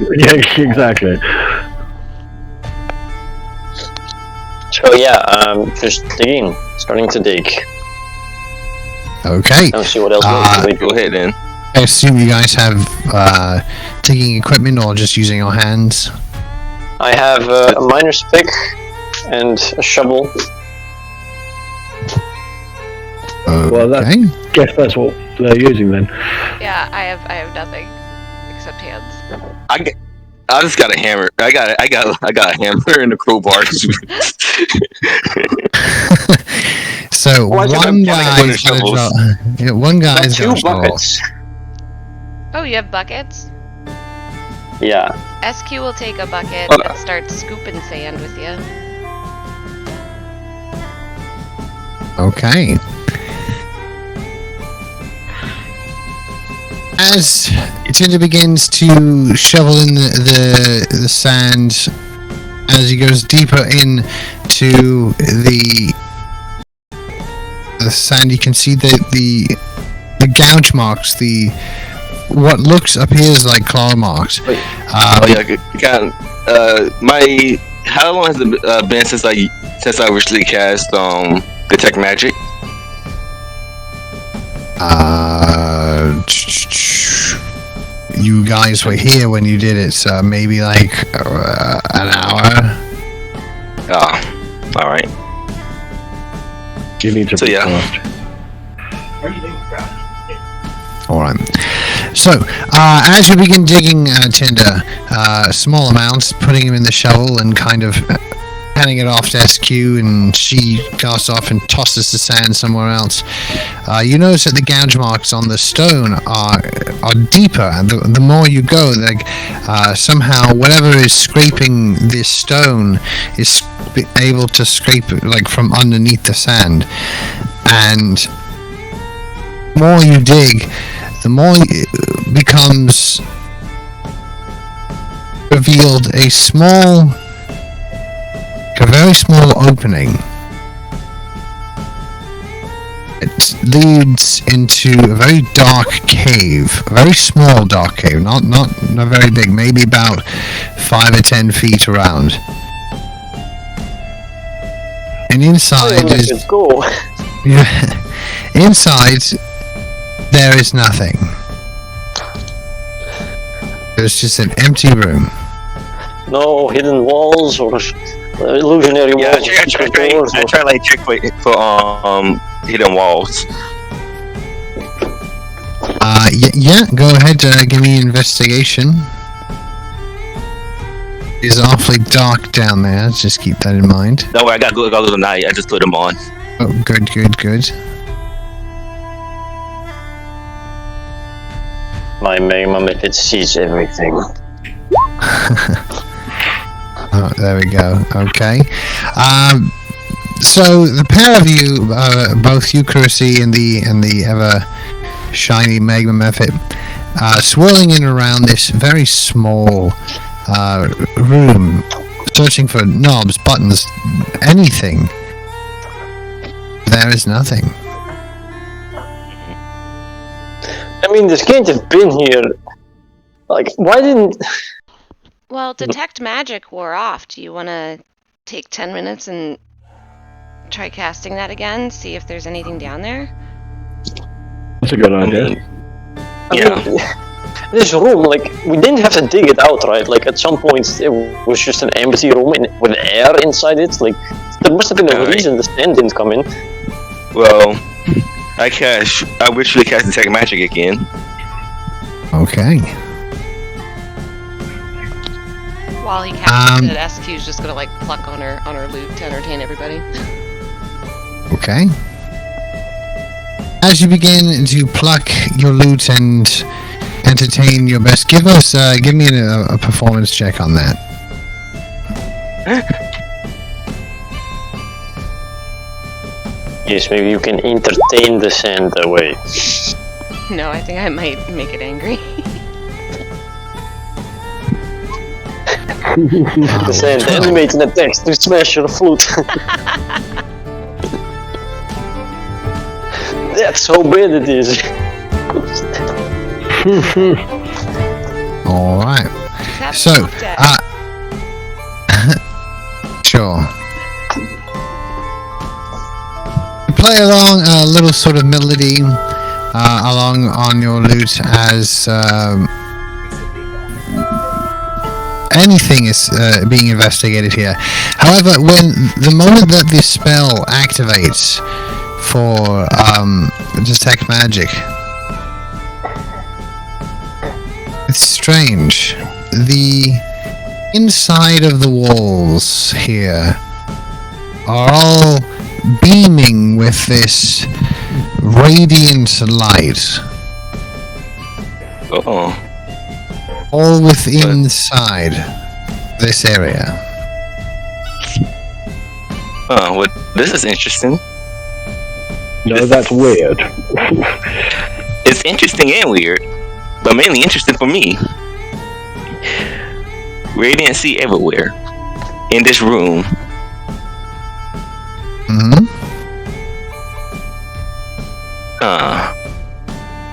S2: Yeah, exactly.
S4: So yeah, just digging, starting to dig.
S1: Okay.
S4: Let's see what else we
S5: Go ahead then.
S1: I assume you guys have digging equipment or just using your hands?
S4: I have a miner's pick and a shovel.
S1: Okay.
S2: Well, guess that's what they're using then.
S3: Yeah, I have nothing except hands.
S5: I just got a hammer. I got a hammer and a crowbar.
S1: So one guy's got
S4: two buckets.
S3: Oh, you have buckets?
S4: Yeah.
S3: SQ will take a bucket and start scooping sand with you.
S1: Okay. As Tinder begins to shovel in the sand, as he goes deeper into the sand, you can see the gouge marks, what appears like claw marks.
S5: Oh yeah, how long has it been since I originally cast detect magic?
S1: You guys were here when you did it, so maybe like an hour.
S5: Oh, all right.
S2: You need to
S5: So,
S2: be
S5: yeah.
S2: fast.
S1: Alright. So, as you begin digging tinder, small amounts, putting him in the shovel and kind of handing it off to SQ, and she casts off and tosses the sand somewhere else. You notice that the gouge marks on the stone are deeper, and the more you go, like somehow whatever is scraping this stone is able to scrape it like from underneath the sand, and the more you dig, the more it becomes revealed a very small opening. It leads into a very dark cave, a very small dark cave, not very big, maybe about 5 or 10 feet around. And inside is
S4: go.
S1: inside there is nothing. There's just an empty room.
S4: No hidden walls or illusionary
S5: Yeah,
S4: walls.
S5: I try like check for hidden walls.
S1: Yeah, go ahead, give me investigation. It's awfully dark down there, just keep that in mind.
S5: Don't worry, I got good goggles tonight. I just put them on.
S1: Oh, good.
S4: My magma method sees everything.
S1: Oh, there we go. Okay. So the pair of you, both you, Chrissy, and the ever shiny magma method, swirling in around this very small room, searching for knobs, buttons, anything. There is nothing.
S4: I mean, this can't have been here. Like, why didn't...
S3: Well, detect magic wore off. Do you want to take 10 minutes and try casting that again? See if there's anything down there?
S2: That's a good
S5: I
S2: idea.
S5: mean,
S4: I
S5: yeah.
S4: mean, this room, like, we didn't have to dig it out, right? Like, at some point, it was just an empty room with air inside it. Like, there must have been a
S5: Alright.
S4: reason the sand didn't come in.
S5: Well, I literally cast detect magic again.
S1: Okay.
S3: While he casts it, SQ's just gonna like pluck on her loot to entertain everybody.
S1: Okay. As you begin to pluck your loot and entertain your best, give me a performance check on that.
S4: Yes, maybe you can entertain the sand away.
S3: No, I think I might make it angry.
S4: The sand animates an attack to smash your flute. That's how bad it is.
S1: All right.
S3: That's
S1: So,
S3: dead.
S1: sure. Play along a little sort of melody along on your lute as anything is being investigated here. However, when the moment that this spell activates for detect magic, it's strange. The inside of the walls here are all beaming with this radiant light,
S5: Oh,
S1: all within inside this area.
S5: oh, well, this is interesting.
S2: No, that's weird.
S5: It's interesting and weird. but mainly interesting for me. Radiancy everywhere in this room.
S1: Hmm.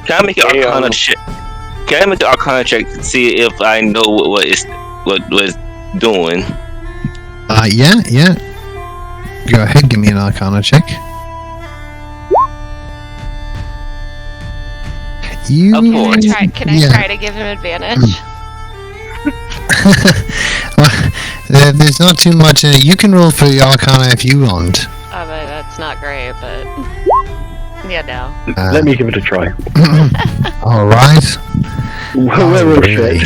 S5: Can I make an Arcana check? Can I make an Arcana check to see if I know what was doing?
S1: Yeah. Go ahead, give me an Arcana check. You.
S5: Of course.
S3: Can I try to give him advantage?
S1: Well, there's not too much. You can roll for the Arcana if you want.
S3: But that's not great, but yeah, no.
S2: Let me give it a try.
S1: All right.
S2: Whoever
S1: really?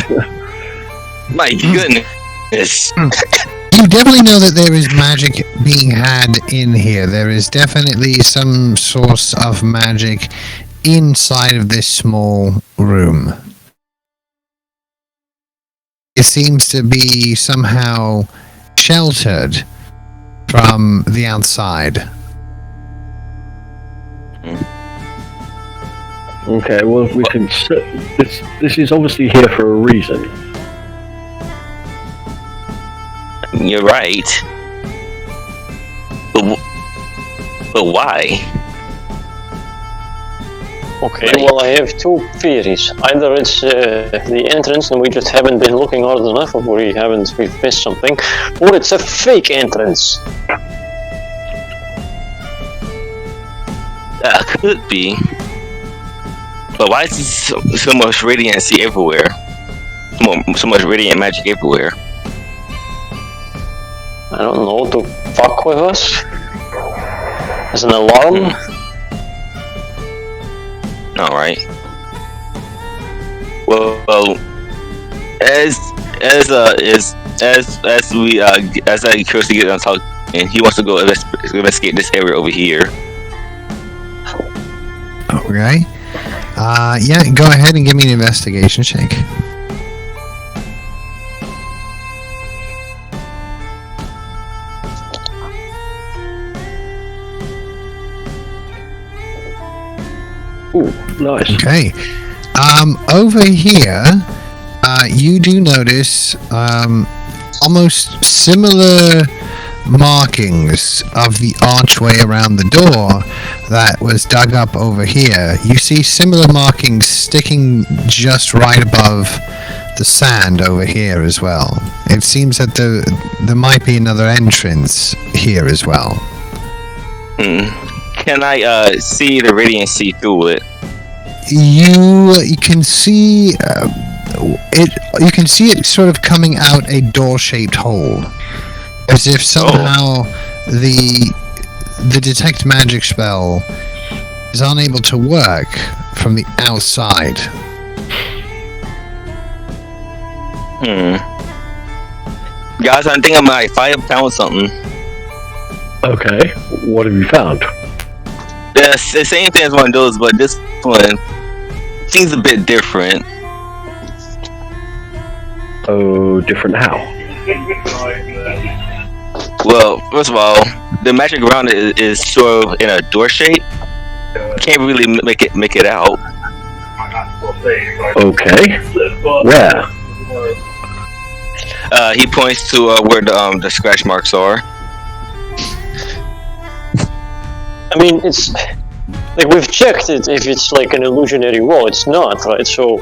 S5: My goodness.
S1: You definitely know that there is magic being had in here. There is definitely some source of magic inside of this small room. It seems to be somehow sheltered from the outside.
S2: Okay, well, we can. This is obviously here for a reason.
S5: You're right. But why?
S4: Okay, well, I have two theories. Either it's the entrance and we just haven't been looking hard enough, or we've missed something, or it's a fake entrance.
S5: Could be. But why is so much radiancy everywhere? So much radiant magic everywhere.
S4: I don't know, to fuck with us? As an alarm?
S5: Alright. Well, as I curiously get on talking, and he wants to go investigate this area over here.
S1: Okay. Yeah, go ahead and give me an investigation check.
S2: Ooh, nice.
S1: Okay. Over here, you do notice almost similar markings of the archway around the door that was dug up over here. You see similar markings sticking just right above the sand over here as well. It seems that there might be another entrance here as well.
S5: Can I see the radiancy through it?
S1: You can see it. You can see it sort of coming out a door-shaped hole, as if somehow the detect magic spell is unable to work from the outside.
S5: Guys, I think I might found something.
S2: Okay, what have you found?
S5: Yes, the same thing as one of those, but this one seems a bit different.
S2: Oh, different how?
S5: Well, first of all, the magic around it is sort of in a door shape. Can't really make it out.
S2: Okay, where?
S5: He points to where the scratch marks are.
S4: I mean, it's like we've checked it. If it's like an illusionary wall, it's not, right? So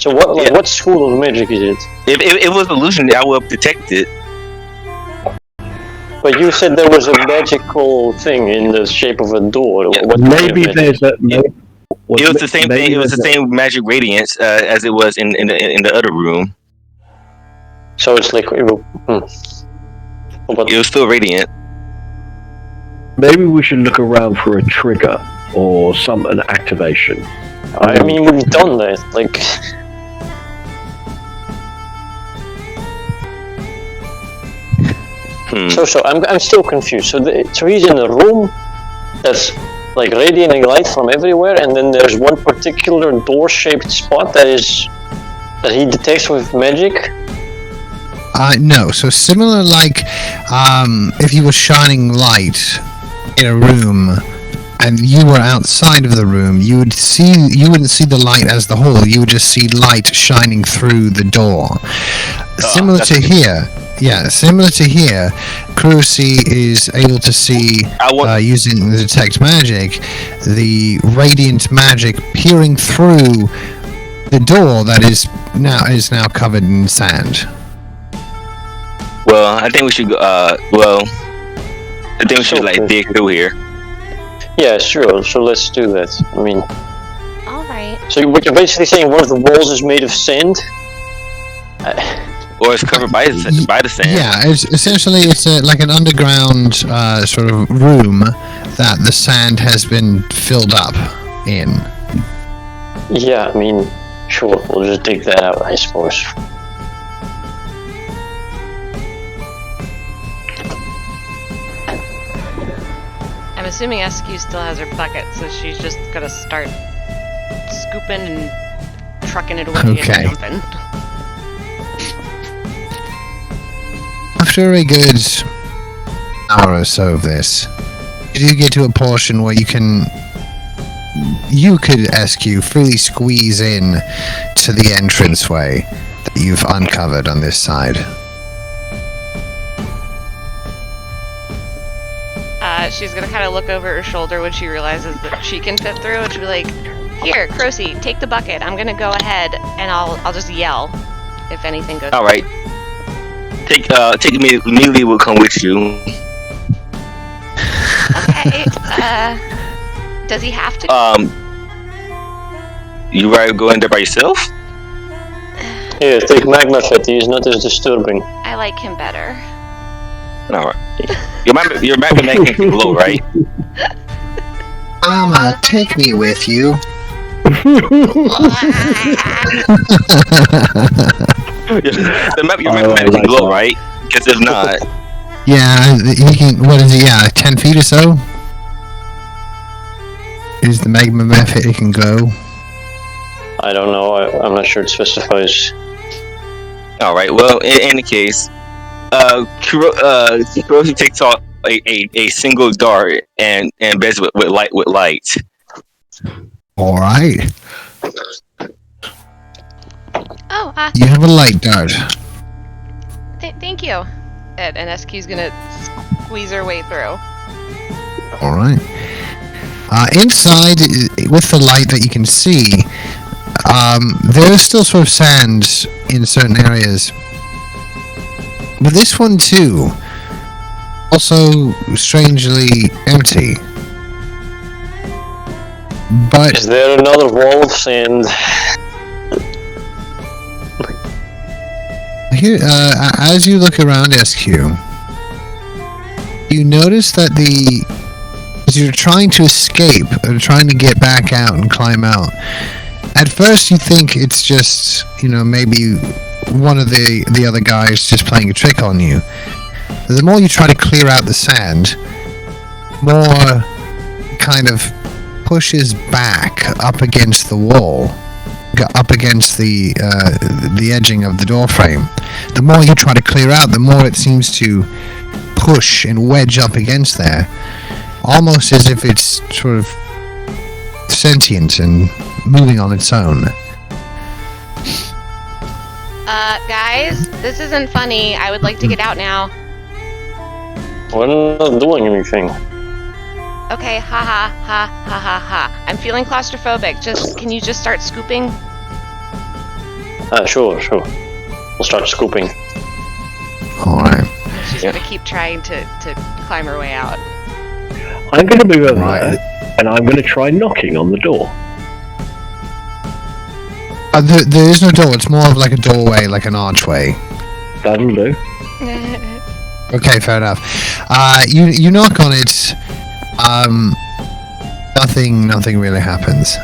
S4: what? Like, what school of magic is it?
S5: If it was illusionary, I would have detected it.
S4: But you said there was a magical thing in the shape of a door.
S5: Yeah.
S4: What
S2: Maybe
S4: kind of
S2: there's a.
S5: It was the same thing. It was the same magic radiance as it was in the other room.
S4: So it's like.
S5: It was still radiant.
S2: Maybe we should look around for a trigger or an activation.
S4: I mean, we've done that. Like. So I'm still confused. So he's in a room that's like radiating light from everywhere, and then there's one particular door-shaped spot that he detects with magic.
S1: No. So similar, like if you were shining light in a room and you were outside of the room, you wouldn't see the light as the whole. You would just see light shining through the door. Similar to here, Crucy is able to see using the detect magic, the radiant magic peering through the door that is now covered in sand.
S5: Well, I think we should go. I think we should like dig through here.
S4: Yeah, sure. So let's do that. I mean,
S3: All right.
S4: so what you're basically saying, one of the walls is made of sand?
S5: Or it's covered by the sand.
S1: Yeah, it's like an underground sort of room that the sand has been filled up in.
S4: Yeah, I mean, sure. We'll just dig that out, I suppose.
S3: I'm assuming SQ still has her bucket, so she's just gonna start scooping and trucking it away
S1: Okay.
S3: and dumping.
S1: After a good hour or so of this, you do get to a portion where you could SQ freely squeeze in to the entranceway that you've uncovered on this side.
S3: She's gonna kind of look over her shoulder when she realizes that she can fit through, and she'll be like, "Here, Crocy, take the bucket. I'm gonna go ahead, and I'll just yell if anything goes."
S5: All right. Take me. Amelia will come with you.
S3: Okay. Does he have to?
S5: You rather go in there by yourself?
S4: Here, take Magma Fit. He's not as disturbing.
S3: I like him better.
S5: All right. Your magnet can glow, right?
S1: Mama, take me with you.
S5: Your magnet can glow, right? Because if not,
S1: Yeah, he can. What is he? Yeah, 10 feet or so. Is the magma method it can glow?
S4: I don't know. I'm not sure it specifies.
S5: all right. Well, in any case, Kuroshi takes off a single dart and beds with light.
S1: All right.
S3: Oh,
S1: You have a light dart.
S3: thank you. And SQ's gonna squeeze her way through.
S1: All right. Inside, with the light that you can see, there is still sort of sand in certain areas. But this one too, also strangely empty. But
S4: Is there another wall of sand?
S1: here, as you look around SQ, you notice that as you're trying to escape or trying to get back out and climb out, at first you think it's just, maybe one of the other guys just playing a trick on you. The more you try to clear out the sand, more kind of pushes back up against the wall, up against the edging of the door frame. The more you try to clear out, the more it seems to push and wedge up against there, almost as if it's sort of sentient and moving on its own.
S3: Guys, this isn't funny. I would like to get out now.
S4: We're not doing anything.
S3: Okay, ha ha ha ha ha ha. I'm feeling claustrophobic. Can you just start scooping?
S4: Sure. We'll start scooping.
S1: Alright.
S3: She's gonna keep trying to climb her way out.
S2: I'm going to move over
S1: Right.
S2: there, and I'm going to try knocking on the door.
S1: There is no door, it's more of like a doorway, like an archway.
S2: That'll do.
S1: Okay, fair enough. You knock on it, nothing really happens.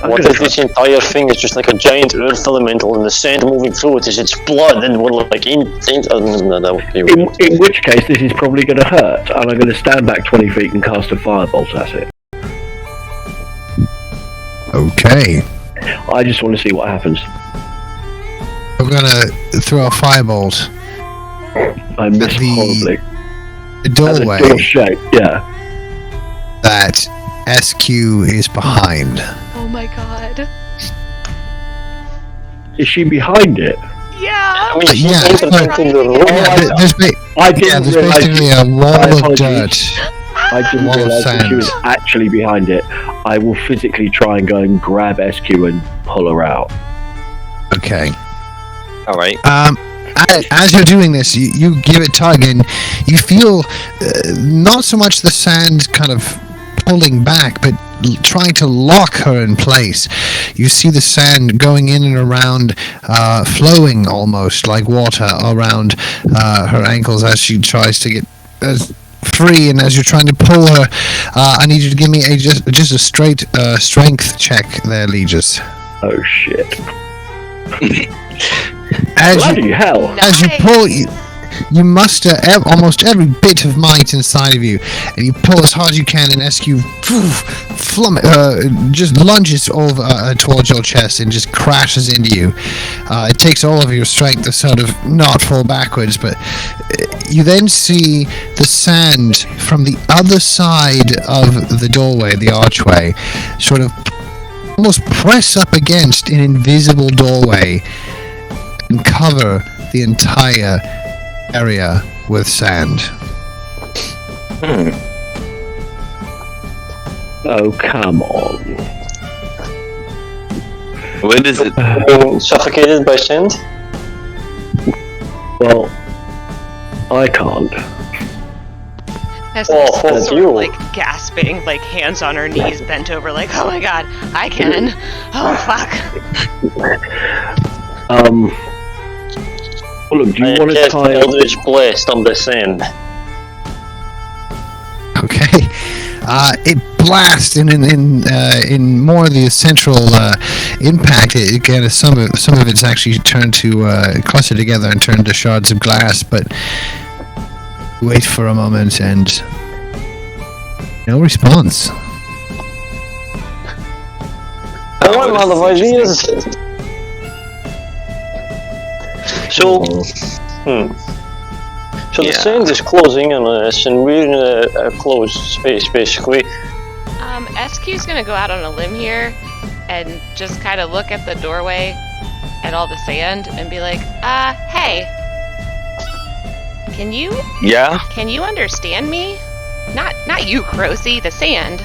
S4: What if this entire thing is just like a giant earth elemental and the sand moving through it is its blood and we're like in no, that would be weird.
S2: In which case, this is probably going to hurt, and I'm going to stand back 20 feet and cast a firebolt at it.
S1: Okay.
S2: I just want to see what happens.
S1: We're gonna throw a firebolt
S2: I missed
S1: The-
S2: horribly.
S1: The
S2: At
S1: doorway
S2: the door shape, yeah.
S1: that SQ is behind.
S3: Oh my god.
S2: Is she behind it?
S3: Yeah.
S4: I mean, she
S1: Yeah,
S4: entered
S1: but-
S4: into the room.
S1: Yeah, there's
S2: I
S1: yeah,
S2: didn't
S1: there's
S2: realise.
S1: basically a
S2: My
S1: wall of
S2: apologies.
S1: dirt.
S2: I didn't
S1: wall of
S2: realise that she was
S1: sand.
S2: actually behind it. I will physically try and go and grab SQ and pull her out.
S1: Okay.
S5: All right.
S1: As you're doing this, you give it tug, and you feel not so much the sand kind of pulling back, but trying to lock her in place. You see the sand going in and around, flowing almost like water around her ankles as she tries to get free. And as you're trying to pull her, I need you to give me just a straight strength check there, Legis.
S2: Oh shit.
S1: Bloody
S2: hell.
S1: As you pull, you muster almost every bit of might inside of you, and you pull as hard as you can, and SQ just lunges over towards your chest and just crashes into you. It takes all of your strength to sort of not fall backwards, but you then see the sand from the other side of the doorway, the archway, sort of almost press up against an invisible doorway and cover the entire area with sand.
S2: Oh, come on.
S5: What is it?
S4: Suffocated by sand?
S2: Well, I can't.
S3: As
S4: Oh,
S3: sort
S4: fuck
S3: of,
S4: you.
S3: like gasping, like hands on her knees, bent over, like, oh my god, I can. Oh fuck.
S2: Well, look, do you
S4: I
S2: want to
S4: cast
S2: try?
S4: Eldritch Blast on the sand.
S1: Okay, it blasts in more of the central impact. Again, some of it's actually turned to cluster together and turned to shards of glass. But wait for a moment and no response.
S4: Oh, I'm out of ideas. So, So the
S5: Yeah.
S4: sand is closing on us, and we're in a closed space, basically.
S3: SQ's gonna go out on a limb here and just kind of look at the doorway and all the sand and be like, hey, can you
S5: Yeah.
S3: understand me? Not you, Crocy, the sand.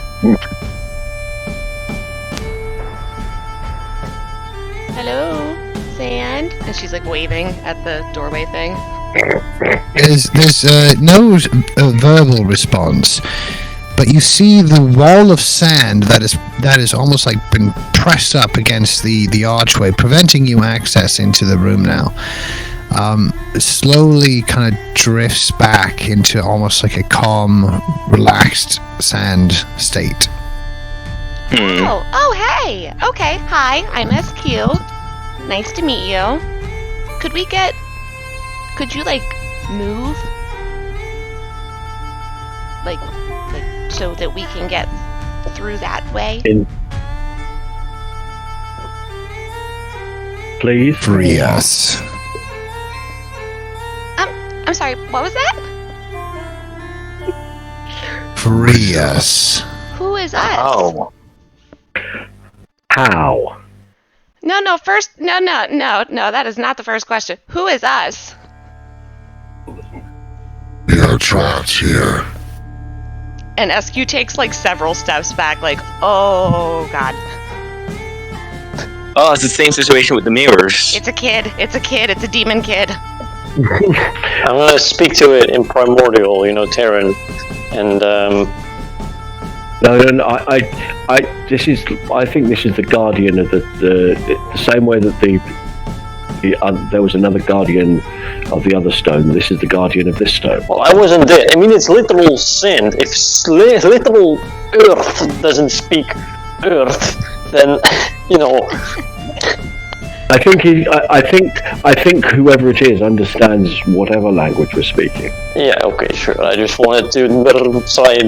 S3: Hello, sand. And she's like waving at the doorway thing.
S1: There's no verbal response, but you see the wall of sand that is almost like been pressed up against the archway, preventing you access into the room now. Slowly kind of drifts back into almost like a calm, relaxed sand state.
S3: Oh, hey. Okay, hi, I'm SQ. Nice to meet you. Could you like move? Like so that we can get through that way?
S2: Please?
S1: Free us.
S3: I'm sorry, what was that?
S1: Free us.
S3: Who is us?
S4: Oh.
S2: How?
S3: No, that is not the first question. Who is us?
S1: We are trapped here.
S3: And SQ takes like several steps back, like, oh god.
S5: Oh, it's the same situation with the mirrors.
S3: It's a kid, it's a demon kid.
S4: I'm gonna speak to it in Primordial, Terran, and
S2: No, I think this is the guardian of the same way that there was another guardian of the other stone. This is the guardian of this stone.
S4: well, I wasn't there. I mean, it's literal sand. If literal Earth doesn't speak Earth, then
S2: I think whoever it is understands whatever language we're speaking.
S4: Yeah, okay, sure. I just wanted to side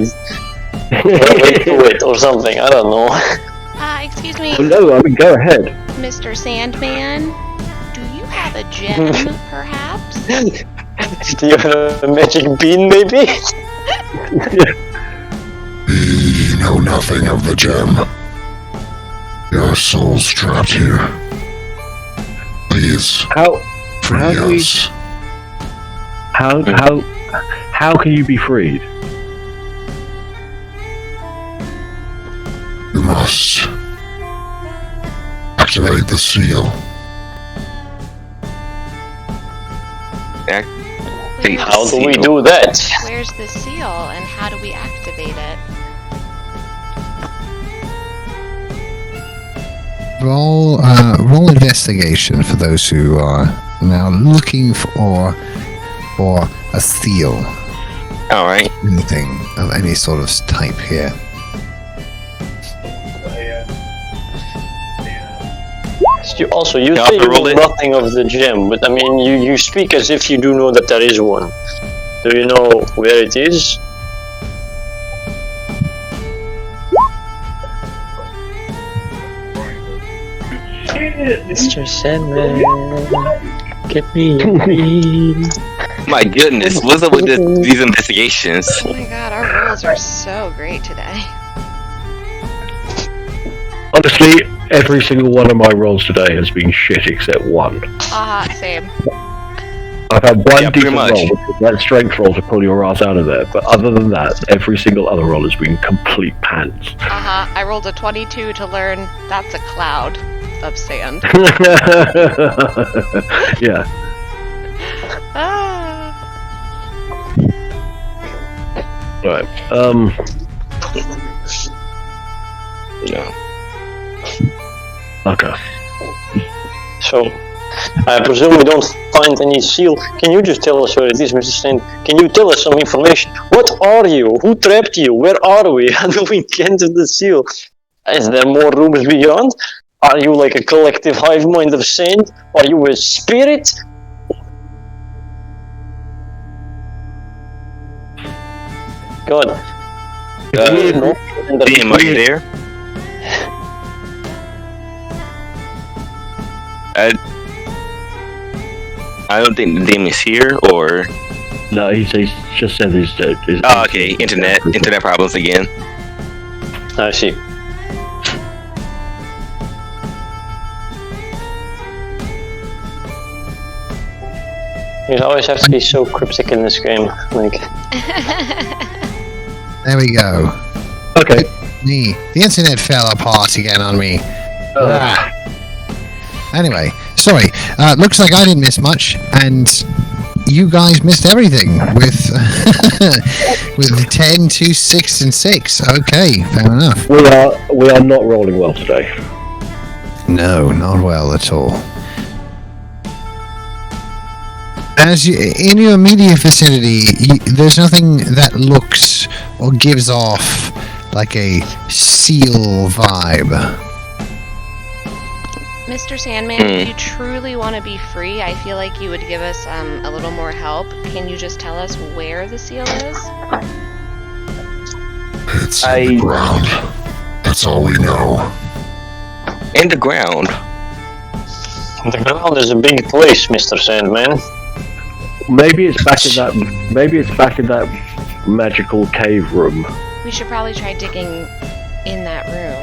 S4: relate to it or something. I don't know.
S3: Excuse me,
S2: No, I mean, go ahead.
S3: Mr. Sandman. Do you have a gem, perhaps?
S4: Do you have a magic bean, maybe?
S6: We know nothing of the gem. Your soul's trapped here. Please,
S2: How
S6: free
S2: do we-
S6: us.
S2: how can you be freed?
S6: You must activate the seal.
S3: Where's,
S4: How do we do that?
S3: where's the seal and how do we activate it?
S1: Roll investigation for those who are now looking for a seal.
S5: All right.
S1: Anything of any sort of type here.
S4: You
S5: Yeah,
S4: say
S5: I'll
S4: you
S5: roll
S4: know
S5: it.
S4: nothing of the gem, but I mean, you speak as if you do know that there is one. Do you know where it is? Mr. Sandman, get me a bean.
S5: My goodness, what's up with these investigations?
S3: Oh my god, our rolls are so great today.
S2: Honestly, every single one of my rolls today has been shit except one.
S3: Same.
S2: I've had one
S5: Yeah, pretty
S2: decent
S5: much.
S2: roll, which is that strength roll to pull your ass out of there. But other than that, every single other roll has been complete pants.
S3: I rolled a 22 to learn that's a cloud of sand.
S2: Yeah.
S3: Ah.
S2: Right.
S5: Yeah.
S2: Okay.
S4: So, I presume we don't find any seal. Can you just tell us where it is, Mr. Sand? Can you tell us some information? What are you? Who trapped you? Where are we? How do we get to the seal? Is there more rooms beyond? Are you like a collective hive mind of sand? Are you a spirit? God.
S5: Dim, are you there? I don't think Dim is here, or
S2: No, he's just said his.
S5: oh, okay, internet problems again.
S4: I see. You always have to be so cryptic in this game. Like,
S1: There we go.
S2: Okay.
S1: The internet fell apart again on me.
S2: Ah.
S1: Anyway, sorry. Looks like I didn't miss much, and you guys missed everything with with 10, 2, 6, and 6. Okay, fair enough.
S2: We are not rolling well today.
S1: No, not well at all. As you, in your immediate vicinity, there's nothing that looks or gives off like a seal vibe.
S3: Mr. Sandman, if you truly want to be free, I feel like you would give us a little more help. Can you just tell us where the seal is?
S6: It's in the ground. That's all we know.
S5: In the ground.
S4: the ground is a big place, Mr. Sandman.
S2: Maybe it's back in that. Maybe it's back in that magical cave room.
S3: We should probably try digging in that room.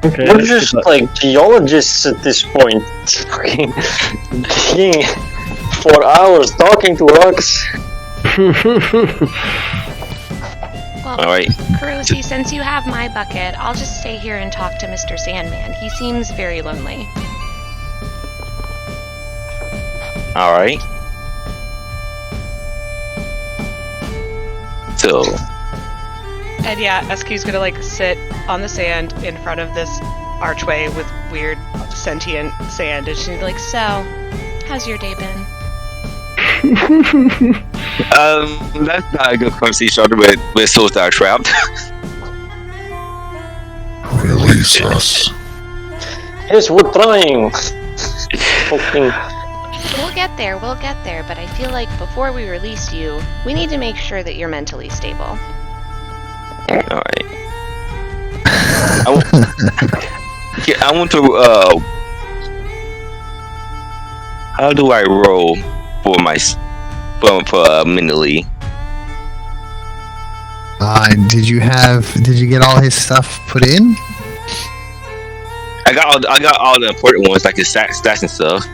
S2: Okay.
S4: We're
S2: let's
S4: just
S2: do that.
S4: like geologists at this point. Fucking digging for hours, talking to rocks.
S3: Well,
S5: All right.
S3: Kurosi, since you have my bucket, I'll just stay here and talk to Mr. Sandman. He seems very lonely.
S5: All right. So,
S3: And yeah, SQ's gonna like sit on the sand in front of this archway with weird sentient sand, and she's gonna be like, "So, how's your day been?"
S5: that's not a good conversation with souls that are trapped.
S6: Release us.
S4: Yes, we're trying. Fucking.
S3: We'll get there, but I feel like before we release you, we need to make sure that you're mentally stable.
S5: All right. I want to. How do I roll for my for Minley.
S1: Did you get all his stuff put in?
S5: I got all the important ones, like his stats and stuff.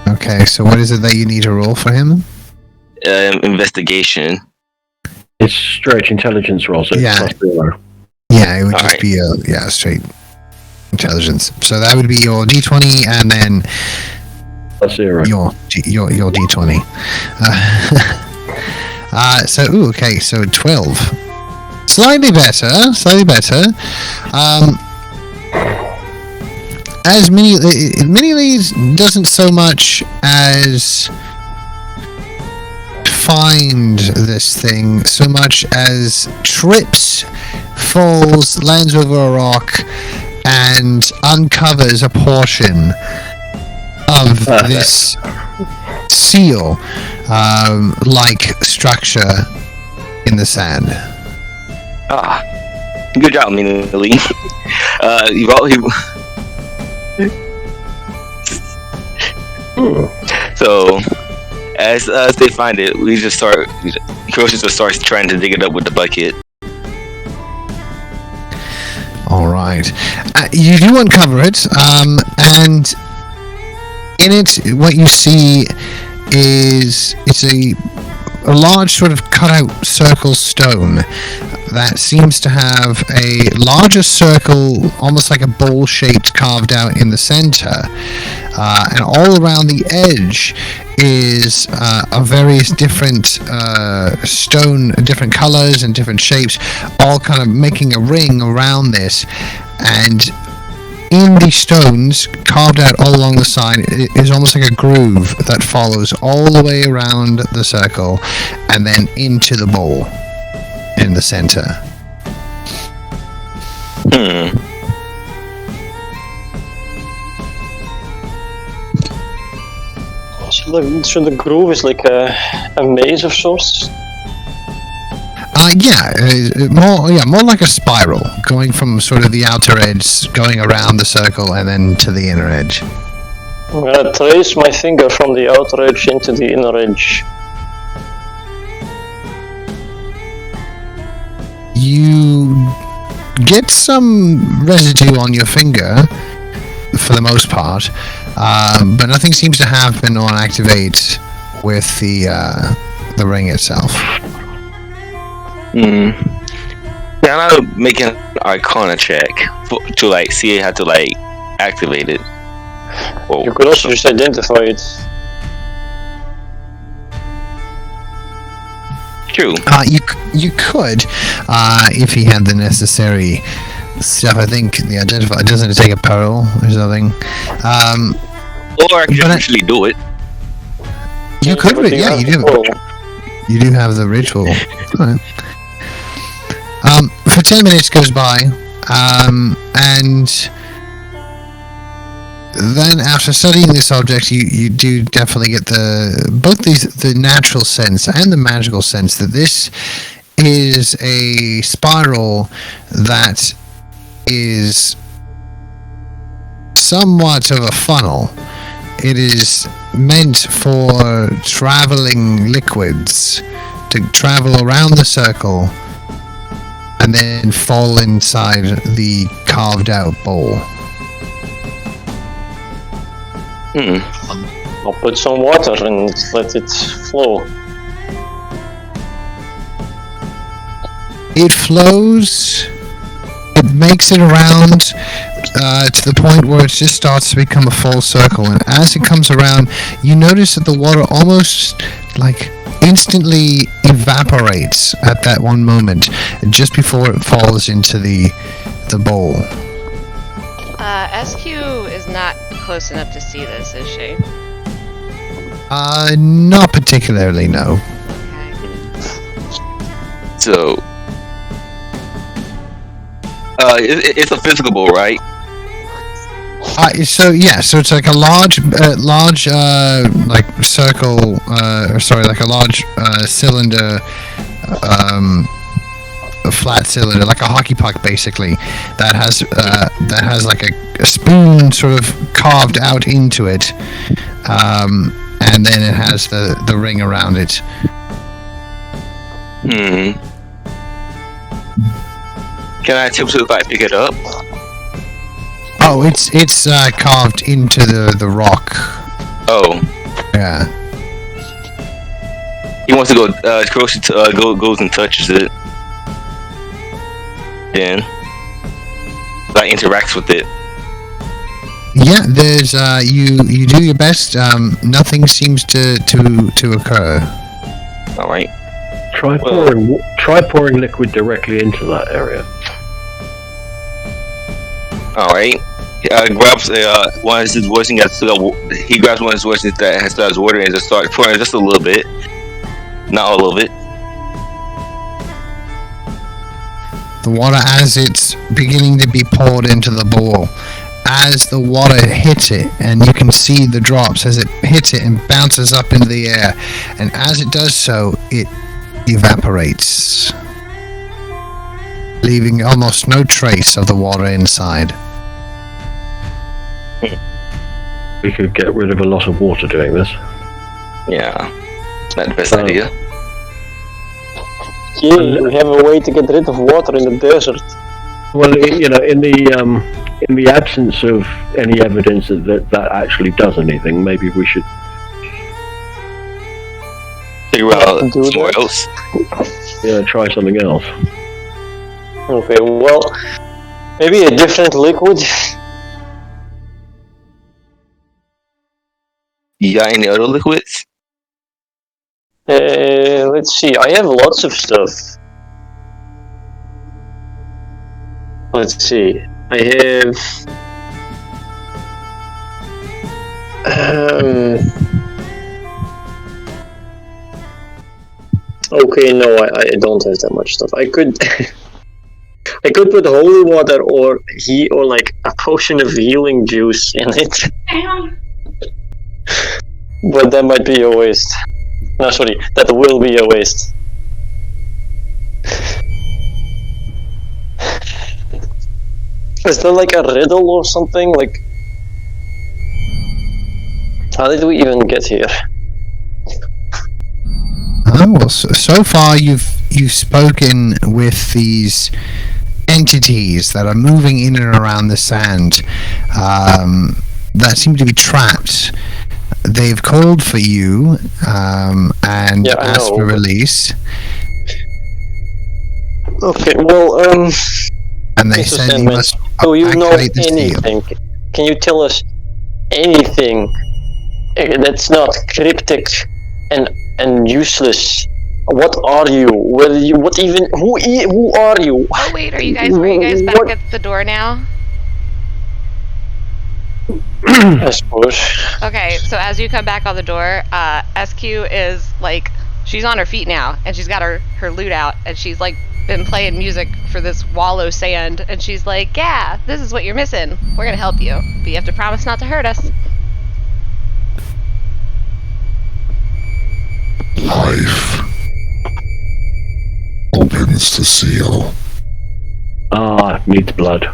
S1: Okay, so what is it that you need to roll for him?
S5: Investigation.
S2: It's straight intelligence roll, so
S1: Yeah.
S2: it's +0.
S1: Yeah, it would just
S5: Alright.
S1: be a straight intelligence. So that would be your d20 and then
S2: +0.
S1: your d20. Okay, so 12. Slightly better. As Mini doesn't so much as find this thing so much as trips, falls, lands over a rock, and uncovers a portion of this seal like structure in the sand.
S5: Good job, Minley. So, as they find it, Croce just starts trying to dig it up with the bucket.
S1: All right, you do uncover it, and in it, what you see is it's a large sort of cutout circle stone that seems to have a larger circle, almost like a bowl shaped, carved out in the center, and all around the edge is a various different stone, different colors and different shapes, all kind of making a ring around this. And in the stones, carved out all along the side, it is almost like a groove that follows all the way around the circle and then into the bowl in the center.
S4: So the groove is like a maze of sorts.
S1: More like a spiral, going from sort of the outer edge, going around the circle, and then to the inner edge.
S4: I'm gonna trace my finger from the outer edge into the inner edge.
S1: You get some residue on your finger, for the most part, but nothing seems to have been on activate with the ring itself.
S5: Yeah, I'll make an Arcana check to like see how to like activate it.
S4: You could also just identify it.
S5: True.
S1: You could, if he had the necessary stuff. I think the identify doesn't take a pearl or something.
S5: Or I could just actually do it.
S1: You could,
S4: But
S1: yeah, you do. You do have the ritual. Alright. For 10 minutes goes by, and then after studying this object, you do definitely get the natural sense and the magical sense that this is a spiral that is somewhat of a funnel. It is meant for traveling liquids to travel around the circle and then fall inside the carved out bowl.
S4: I'll put some water and let it flow.
S1: It flows, it makes it around to the point where it just starts to become a full circle, and as it comes around, you notice that the water almost like instantly evaporates at that one moment, just before it falls into the bowl.
S3: SQ is not close enough to see this, is she?
S1: Not particularly, no.
S3: Okay.
S5: So, it's a physical bowl, right?
S1: So it's like a large, like circle, like a large cylinder, a flat cylinder, like a hockey puck, basically, that has like a spoon sort of carved out into it, and then it has the ring around it.
S5: Can I attempt to pick it up?
S1: Oh, it's carved into the rock.
S5: Oh,
S1: Yeah.
S5: he wants to go. Kuroshi goes and touches it. Then, like, interacts with it.
S1: Yeah, there's you do your best. Nothing seems to occur.
S5: All right.
S2: Try pouring liquid directly into that area.
S5: All right. Grabs one of his washing. He grabs one of his washings that has started water and just starts pouring just a little bit, not all of it.
S1: The water, as it's beginning to be poured into the bowl, as the water hits it, and you can see the drops as it hits it and bounces up into the air, and as it does so, it evaporates, leaving almost no trace of the water inside.
S2: We could get rid of a lot of water doing this.
S5: Yeah, not the best
S2: Oh.
S5: idea.
S4: Yeah, we have a way to get rid of water in the desert.
S2: Well, in the absence of any evidence that actually does anything, maybe we should.
S5: Figure out
S4: Do
S5: somewhere
S4: that.
S5: else.
S2: Try something else.
S4: Okay, well, maybe a different liquid.
S5: You got any other liquids?
S4: Let's see. I have lots of stuff. Let's see. I have. Okay, no, I don't have that much stuff. I could. I could put holy water or like a potion of healing juice in it. But that might be a waste. No, sorry, that will be a waste. Is there like a riddle or something? Like, how did we even get here?
S1: Well, so far you've spoken with these entities that are moving in and around the sand, that seem to be trapped. They've called for you and
S4: Yeah, I
S1: asked
S4: know.
S1: for release,
S4: Okay, well,
S1: and they
S4: Mr.
S1: said you
S4: Sandman,
S1: must
S4: do you know
S1: activate the seal.
S4: anything? Can you tell us anything that's not cryptic and useless? What are you? Where are you? What even? Who are you?
S3: Oh wait, are you guys back
S4: What?
S3: at the door now?
S4: I suppose.
S3: Okay, so as you come back on the door, SQ is like, she's on her feet now, and she's got her lute out, and she's like been playing music for this wallow sand, and she's like, yeah, this is what you're missing. We're gonna help you, but you have to promise not to hurt us.
S6: Life opens the seal.
S2: Needs blood.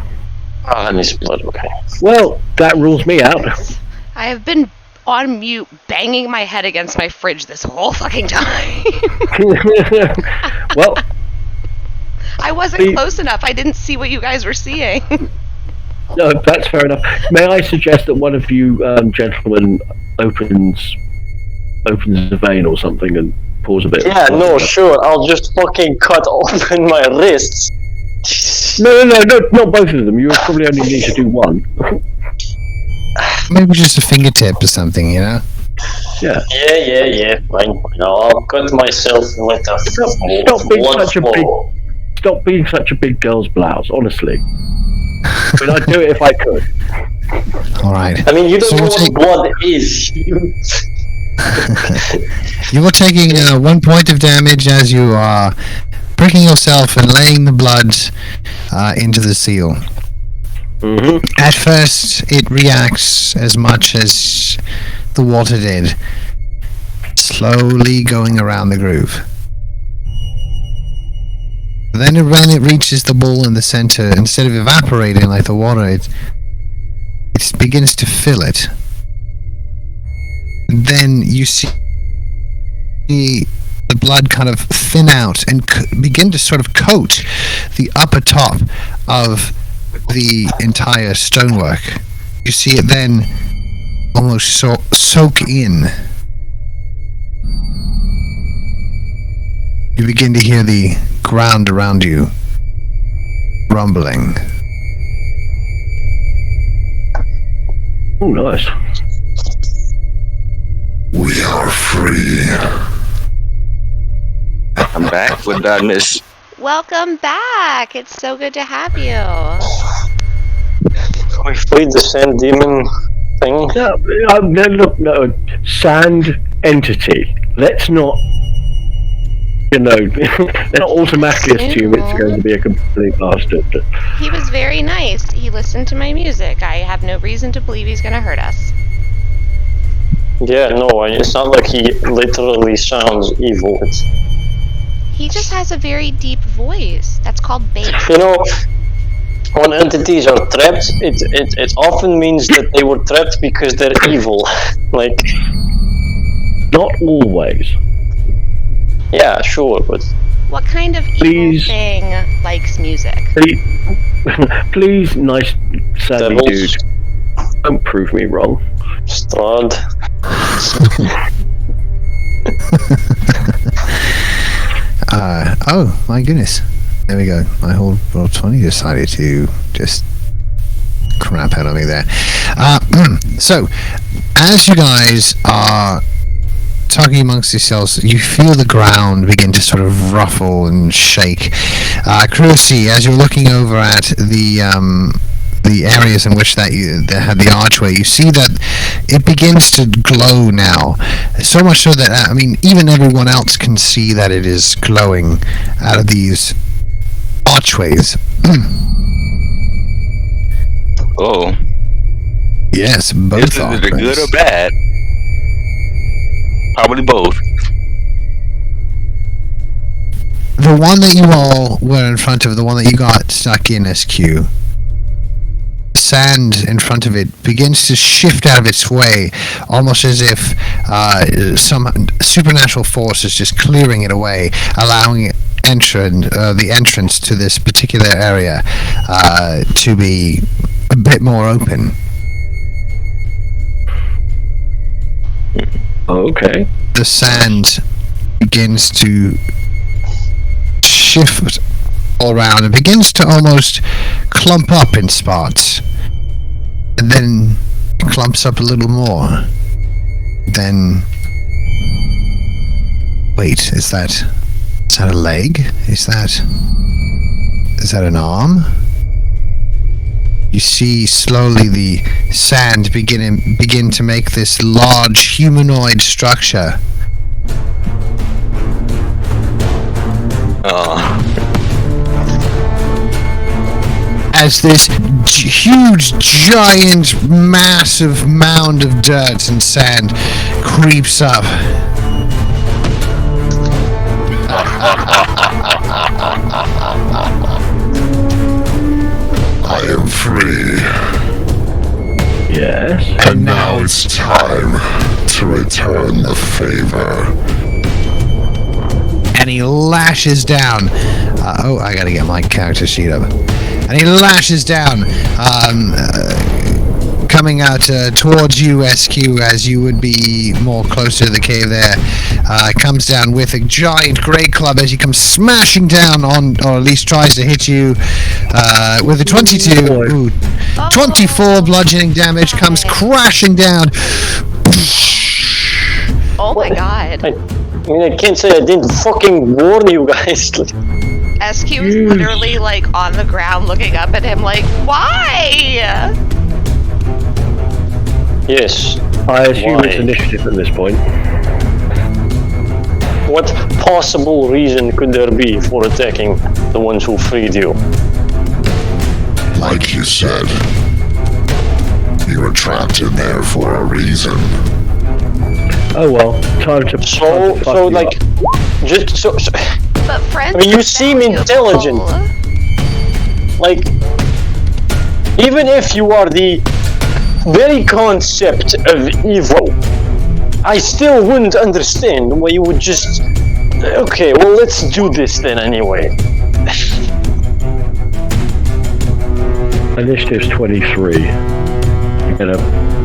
S4: Ah, that needs blood. Okay.
S2: Well, that rules me out.
S3: I have been on mute banging my head against my fridge this whole fucking time.
S2: Well,
S3: I wasn't close enough. I didn't see what you guys were seeing.
S2: no, that's fair enough. May I suggest that one of you gentlemen opens a vein or something and pours a bit?
S4: Yeah,
S2: of blood
S4: no,
S2: in there?
S4: sure. I'll just fucking cut open my wrists.
S2: No, not both of them. You probably only need to do one.
S1: Maybe just a fingertip or something, you know?
S2: Yeah.
S4: Yeah. Fine. I'll cut myself and let the
S2: Stop being
S4: blood
S2: such a
S4: flow.
S2: Stop being such a big girl's blouse, honestly. I mean, I'd do it if I could.
S1: All right.
S4: I mean, you don't
S1: So
S4: know
S1: we'll
S4: what
S1: take-
S4: blood is.
S1: You are taking 1 point of damage as you are pricking yourself and laying the blood into the seal.
S2: Mm-hmm.
S1: At first, it reacts as much as the water did, slowly going around the groove. Then when it reaches the ball in the center, instead of evaporating like the water, it begins to fill it. then you see the blood kind of thin out and begin to sort of coat the upper top of the entire stonework. You see it then almost soak in. You begin to hear the ground around you rumbling.
S2: Oh, nice.
S6: We are free.
S5: I'm back. What did I miss?
S3: Welcome back. It's so good to have you.
S4: We freed the sand demon thing.
S2: No, sand entity. Let's not, let's not automatically assume it's going to be a complete bastard.
S3: He was very nice. He listened to my music. I have no reason to believe he's going to hurt us.
S4: Yeah, no, it's not like he literally sounds evil.
S3: He just has a very deep voice. That's called bass.
S4: When entities are trapped, it often means that they were trapped because they're evil. Like,
S2: not always.
S4: Yeah, sure, but
S3: what kind of evil thing likes music?
S2: Please, nice savvy dude, don't prove me wrong.
S4: Strahd.
S1: Oh my goodness. There we go. My whole Roll20 decided to just crap out on me there. So, as you guys are talking amongst yourselves, you feel the ground begin to sort of ruffle and shake. Cruci, as you're looking over at the areas in which that had the archway, you see that it begins to glow now. So much so that, even everyone else can see that it is glowing out of these archways.
S5: Oh.
S1: Yes, both
S5: are. Is it
S1: archways.
S5: good or bad? Probably both.
S1: The one that you all were in front of, the one that you got stuck in, SQ, sand in front of it begins to shift out of its way, almost as if some supernatural force is just clearing it away, allowing the entrance to this particular area to be a bit more open.
S2: Okay.
S1: The sand begins to shift all around and begins to almost clump up in spots. And then clumps up a little more. Then... Wait, is that a leg? Is that an arm? You see slowly the sand begin to make this large humanoid structure. As this huge, giant, massive mound of dirt and sand creeps up.
S6: I am free.
S2: Yes.
S6: And now it's time to return the favor.
S1: And he lashes down. I gotta get my character sheet up. And he lashes down, coming out towards you, SQ, as you would be more closer to the cave there. Comes down with a giant great club as he comes smashing down on, or at least tries to hit you with a 22. Ooh, 24 bludgeoning damage, comes crashing down.
S3: Oh my god.
S4: I can't say I didn't fucking warn you guys.
S3: SQ is literally on the ground looking up at him why?
S4: Yes.
S2: I assume it's initiative at this point.
S4: What possible reason could there be for attacking the ones who freed you?
S6: Like you said, you were trapped in there for a reason.
S2: Oh well, time to
S3: But friends,
S4: you seem intelligent. Even if you are the very concept of evil, I still wouldn't understand why you would just. Okay, well, let's do this then anyway.
S2: Initiative's 23. You get a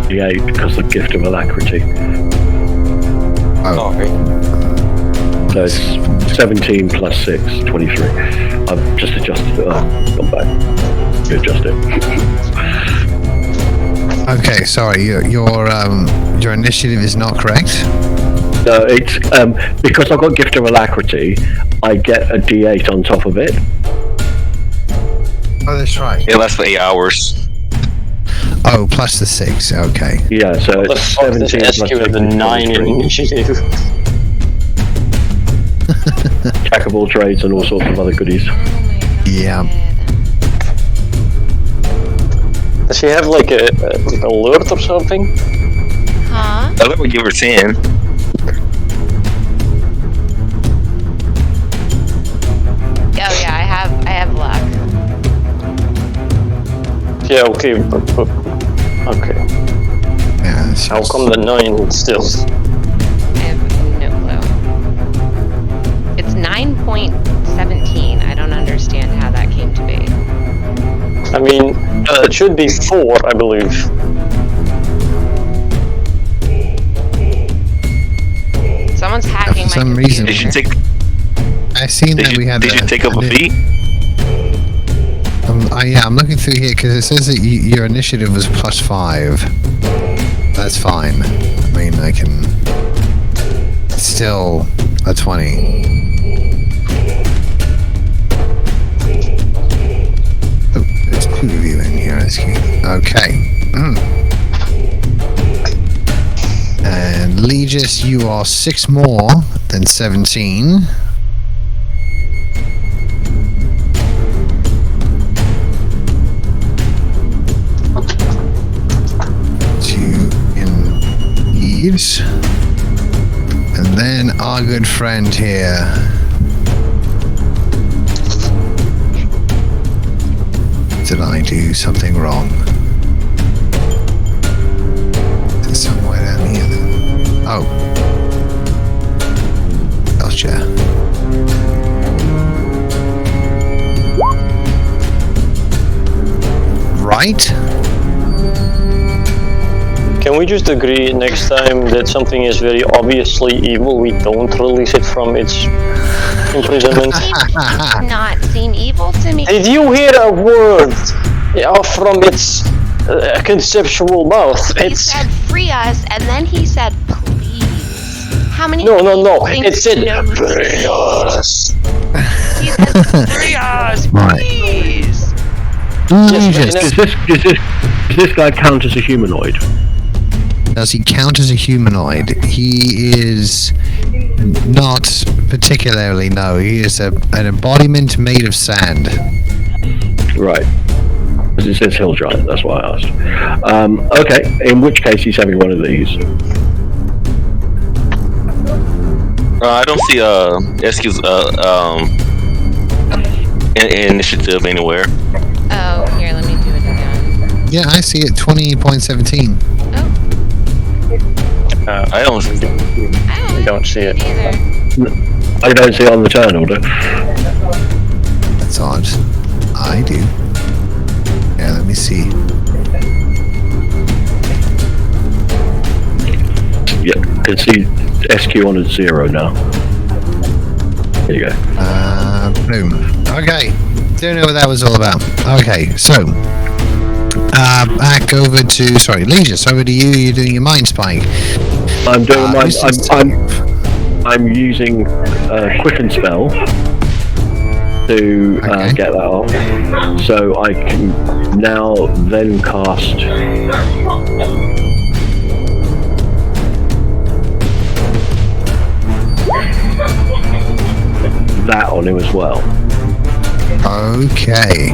S2: D8 because of Gift of Alacrity.
S4: Okay.
S2: So it's 17 plus 6, 23. I've just adjusted it. Gone back. You adjust it.
S1: Okay, sorry, your initiative is not correct.
S2: No, it's because I've got Gift of Alacrity, I get a D8 on top of it.
S1: Oh, that's right.
S5: It lasts for 8 hours.
S1: Oh, plus the 6. Okay.
S2: Yeah, so
S4: What the
S2: it's
S4: fuck does
S2: 17 plus
S4: SQ
S2: 6
S4: have the
S2: is
S4: 9 in
S2: 23.
S4: initiative?
S2: Jack of all trades and all sorts of other goodies.
S1: Yeah.
S4: Does she have like a alert or something?
S3: Huh?
S5: I never give her 10.
S3: Oh yeah, I have luck.
S4: Yeah, okay, but okay.
S1: Yeah. It's
S4: How
S1: just-
S4: come the 9 still?
S3: I have no clue. It's 9.17. I don't understand how that came to be.
S4: I mean, it should be 4, I believe.
S3: Someone's hacking
S1: For
S3: my
S1: some reason-
S5: Did you
S3: computer.
S5: take?
S1: I seen
S5: Did
S1: that we
S5: you,
S1: had.
S5: did you take up a fee?
S1: Yeah, I'm looking through here because it says that your initiative was plus 5. That's fine. I mean, I can. It's still a 20. Oh, there's 2 of you in here, SQ. Okay. And Legis, you are 6 more than 17. Indeed. And then our good friend here. Did I do something wrong? There's somewhere down here. Oh. Gotcha. Right?
S4: Can we just agree next time that something is very obviously evil, we don't release it from its imprisonment?
S3: Not seem evil to me.
S4: Did you hear a word from its conceptual mouth?
S3: He
S4: It's
S3: said free us, and then he said please. How many?
S4: no.
S3: things
S4: It said
S3: no-
S4: free us.
S3: He said free us,
S1: Right.
S3: please.
S1: Legis.
S4: but-
S2: Does this guy count as a humanoid?
S1: Does he count as a humanoid? He is not particularly, no. He is an embodiment made of sand.
S2: Right. Because it says hill giant, that's why I asked. Okay, in which case he's having one of these.
S5: I don't see SQ's initiative anywhere.
S3: Oh, here, let me do it again.
S1: Yeah, I see it. 20.17.
S3: Oh,
S5: I don't.
S3: I
S4: don't see it.
S3: either.
S2: I don't see it on the turn order.
S1: That's odd. I do. Yeah, let me see.
S2: Yeah, can see SQ on a 0 now. There you go.
S1: Boom. Okay. Don't know what that was all about. Okay, so. Back over to. Sorry, Legis, over to you. You're doing your mind spike.
S2: I'm doing my.
S1: Wisdom
S2: I'm using quicken spell to
S1: Okay.
S2: get that off, so I can now then cast. That on him as well.
S1: Okay.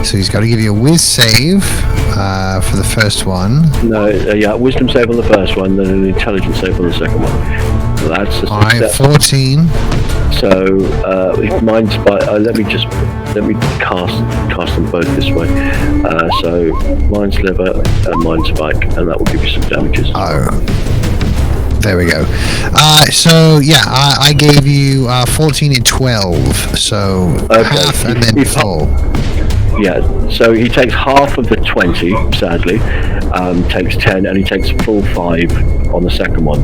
S1: So he's got to give you a whiz save for the first one.
S2: No, yeah, wisdom save on the first one, then an intelligence save on the second one. So that's a
S1: Alright,
S2: success.
S1: 14.
S2: So if mind spike, let me cast them both this way. So mind sliver and mind spike, and that will give you some damages.
S1: Oh. There we go. So yeah, I gave you 14 and 12. So half and then full.
S2: Yeah, so he takes half of the 20, sadly, takes 10, and he takes full 5 on the second one.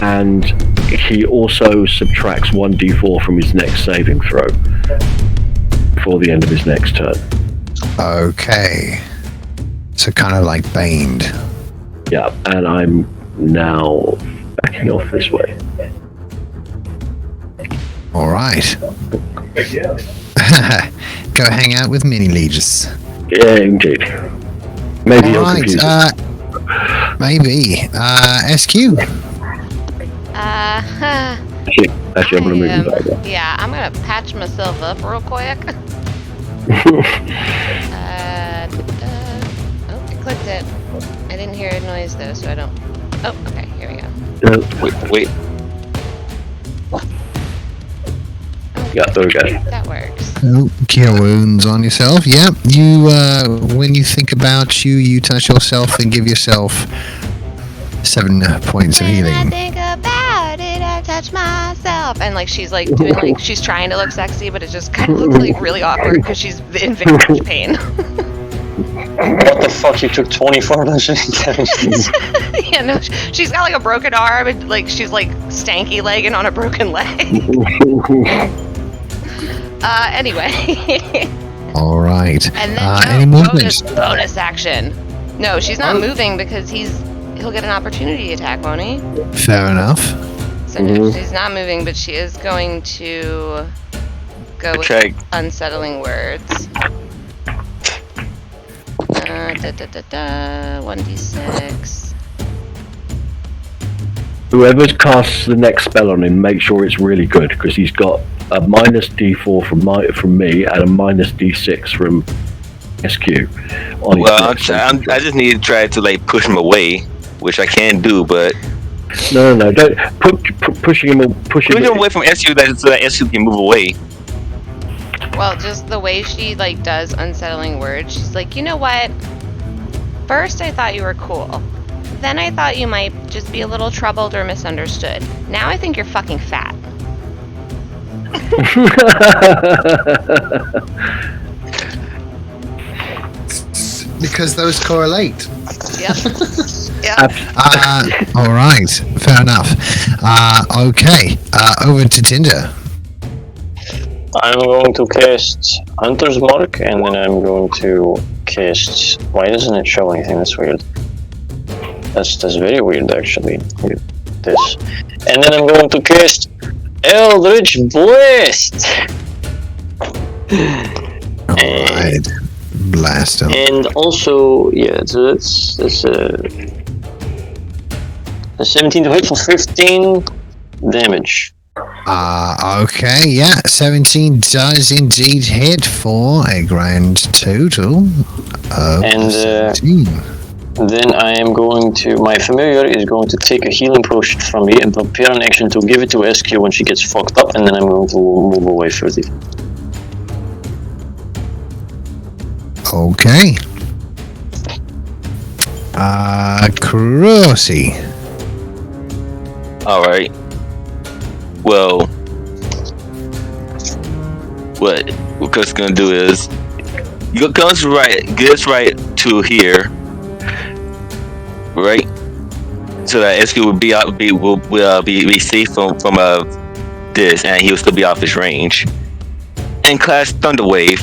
S2: And he also subtracts 1d4 from his next saving throw before the end of his next turn.
S1: Okay. So kind of like baned.
S2: Yeah, and I'm now backing off this way.
S1: All right. Go hang out with Mini Legis.
S2: Yeah, indeed. Maybe you're confused.
S1: Maybe. SQ.
S2: Actually, I'm going to move you back there.
S3: Yeah, I'm gonna patch myself up real quick. Oh, I clicked it. I didn't hear a noise though, so I don't. Oh, okay, here we go.
S5: Wait.
S2: Yeah, there we go.
S3: That works.
S1: Oh, cure wounds on yourself. Yep. You, when you think about you touch yourself and give yourself 7 points of
S3: When I
S1: healing.
S3: think about it, I touch myself. And like she's like doing like she's trying to look sexy, but it just kind of looks like really awkward because she's in very much pain.
S4: What the fuck? You took 24 damage?
S3: Yeah, no, she's got like a broken arm and like she's like stanky legging on a broken leg. Anyway.
S1: All right.
S3: And then
S1: any movements?
S3: bonus action. No, she's not moving because he'll get an opportunity attack, won't he?
S1: Fair enough.
S3: So no, she's not moving, but she is going to go with
S5: Okay.
S3: unsettling words. 1d6.
S2: Whoever casts the next spell on him, make sure it's really good, because he's got a minus d4 from me and a minus d6 from SQ. On his
S5: Well,
S2: next
S5: I just need to try to like push him away, which I can do, but
S2: No, don't pushing him
S5: pushing him away from SU so that SU can move away.
S3: Well, just the way she like does unsettling words, she's like, you know what? First I thought you were cool. Then I thought you might just be a little troubled or misunderstood. Now I think you're fucking fat.
S1: Because those correlate.
S3: Yep. Yep.
S1: All right. Fair enough. Okay. Over to Tinder.
S4: I'm going to cast Hunter's Mark, and then I'm going to cast... Why doesn't it show anything? That's weird. That's very weird, actually. This. And then I'm going to cast Eldritch Blast!
S1: All right. Blast him.
S4: And also, yeah, so that's a 17 to hit for 15 damage.
S1: Okay, yeah, 17 does indeed hit for a grand total of
S4: And,
S1: 17.
S4: Then I am going to... My familiar is going to take a healing potion from me and prepare an action to give it to SQ when she gets fucked up, and then I'm going to move away further.
S1: Okay. Crossy.
S5: All right. Well, what Kurt's gonna do is gets right to here, right? So that SQ will be safe from this, and he will still be off his range. And cast Thunder Wave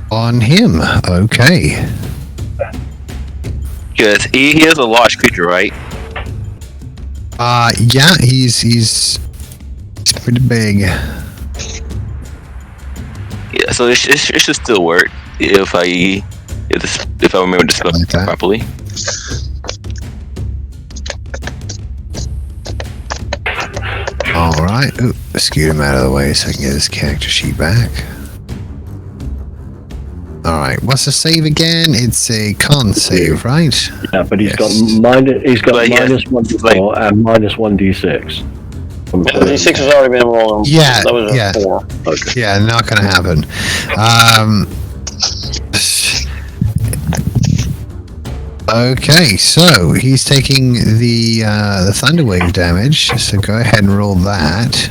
S1: On him. Okay.
S5: because he is a large creature, right?
S1: Yeah, he's pretty big.
S5: Yeah, so it should still work if I remember the spell
S1: Okay.
S5: properly.
S1: All right. Ooh, scoot him out of the way so I can get his character sheet back. All right. What's the save again? It's a con save, right?
S2: Yeah, but he's
S1: Yes.
S2: got minus
S5: But yeah,
S2: minus 1d4 and minus 1d6.
S4: D6 has already been rolled.
S1: Yeah,
S4: That was a
S1: yeah.
S4: 4.
S2: Okay.
S1: Yeah, not gonna happen. Okay, so he's taking the thunder wave damage. So go ahead and roll that.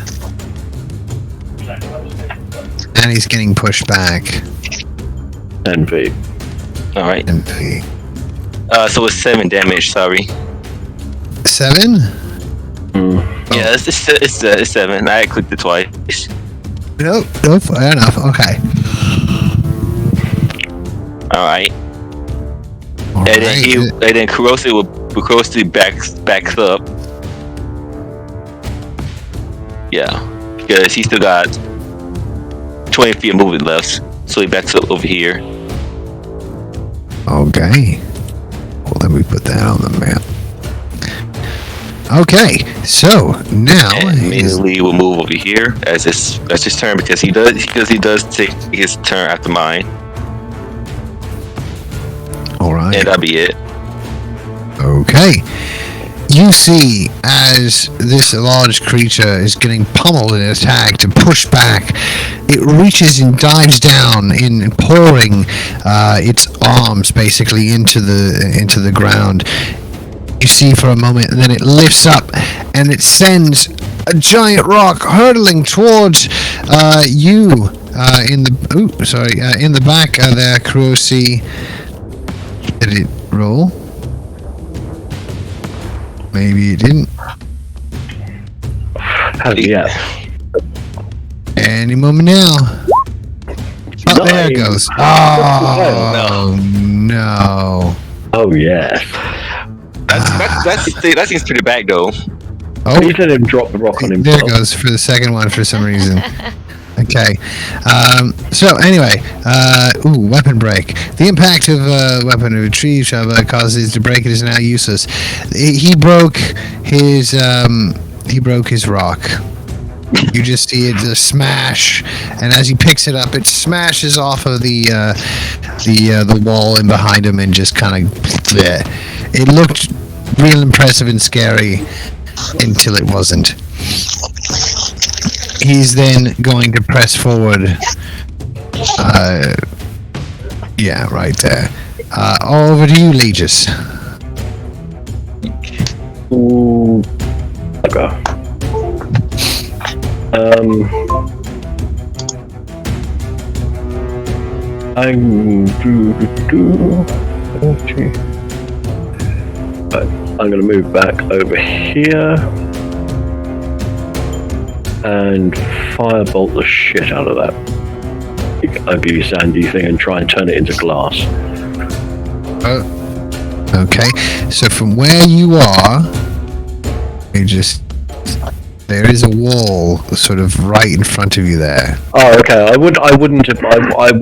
S1: And he's getting pushed back.
S2: 10 feet.
S5: All right.
S1: And
S5: So it's 7 damage. Sorry.
S1: 7?
S5: Yeah, it's 7. I clicked it twice.
S1: Nope, fair enough. Okay.
S5: All right.
S1: All
S5: And
S1: right.
S5: then Corrosive backs up. Yeah, because he still got 20 feet of movement left, so he backs up over here.
S1: Okay. Well, let me put that on the map. Okay, so now
S5: And immediately we'll move over here as his turn because he does take his turn after mine,
S1: all right.
S5: and that'll be it.
S1: Okay. You see, as this large creature is getting pummeled and attacked and pushed back, it reaches and dives down in pouring its arms basically into the ground. You see for a moment, and then it lifts up and it sends a giant rock hurtling towards you in the back there, Kurosi. Did it roll? Maybe it didn't.
S2: Yeah.
S1: Any moment now. Oh, there it goes. Oh, no.
S2: Oh, yeah.
S5: That seems pretty bad though.
S1: Oh,
S2: He let him drop the rock on
S1: there
S2: himself.
S1: it goes for the second one for some reason. Okay. So anyway, weapon break. The impact of weapon retrieve causes to break. It is now useless. He broke his rock. You just see it just smash, and as he picks it up, it smashes off of the wall in behind him, and just kind of there. It looked real impressive and scary until it wasn't. He's then going to press forward. Yeah, right there. Over to you, Legis.
S2: Ooh. Okay. I'm going to move back over here and firebolt the shit out of that ugly sandy thing and try and turn it into glass.
S1: Okay, so from where you are, there is a wall sort of right in front of you there.
S2: Oh, okay. I would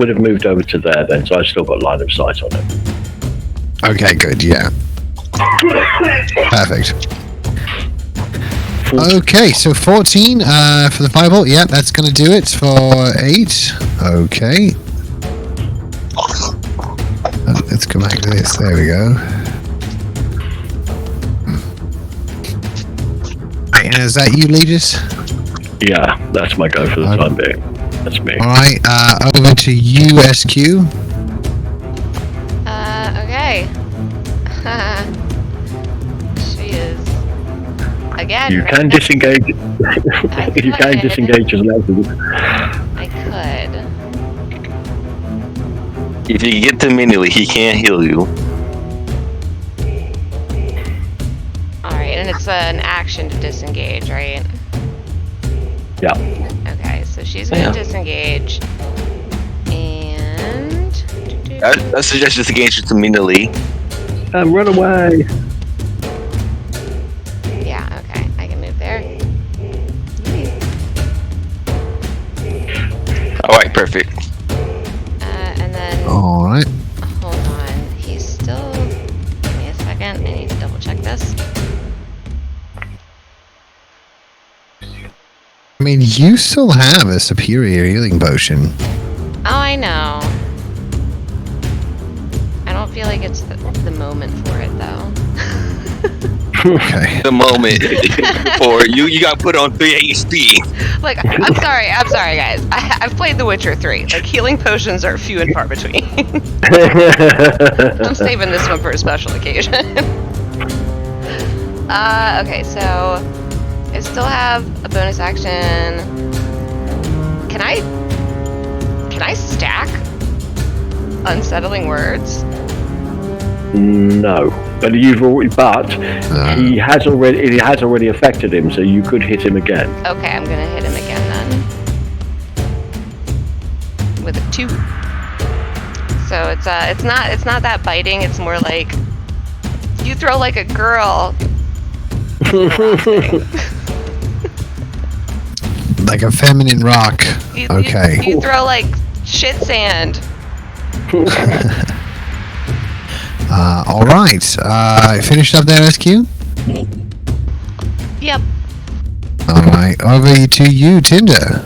S2: have moved over to there then, so I've still got line of sight on it.
S1: Okay, good, yeah. Perfect.
S2: 14.
S1: Okay, so 14 for the firebolt. Yeah, that's going to do it for 8. Okay. Let's go back to this. There we go. Right, and is that you, Legis?
S2: Yeah, that's my go for the time being. That's me.
S1: Alright, over to you, SQ.
S3: Okay. She is again.
S2: You can disengage. You can disengage as well.
S3: I could.
S5: If you get to immediately, he can't heal you.
S3: Alright, and it's an action to disengage, right?
S2: Yeah.
S3: Okay, so she's gonna disengage. And
S5: I suggest disengage it immediately.
S2: Run away.
S3: yeah, okay, I can move there.
S5: Alright, perfect.
S3: And then
S1: Alright.
S3: hold on, he's still. Give me a second. I need to double check this.
S1: I mean, you still have a superior healing potion.
S3: Oh, I know. I don't feel like it's the moment for it though.
S1: Okay.
S5: the moment, or you got put on 3 HP.
S3: Like, I'm sorry, guys. I've played The Witcher 3. Like, healing potions are few and far between. I'm saving this one for a special occasion. Okay, so I still have a bonus action. Can I stack unsettling words?
S2: No, but it has already affected him, so you could hit him again.
S3: Okay, I'm gonna hit him again then. With a 2. So it's not that biting, it's more like you throw like a girl.
S1: Like a feminine rock. Okay.
S3: You throw like shit sand.
S1: All right. Finished up there, SQ?
S3: Yep.
S1: All right. Over to you, Tinder.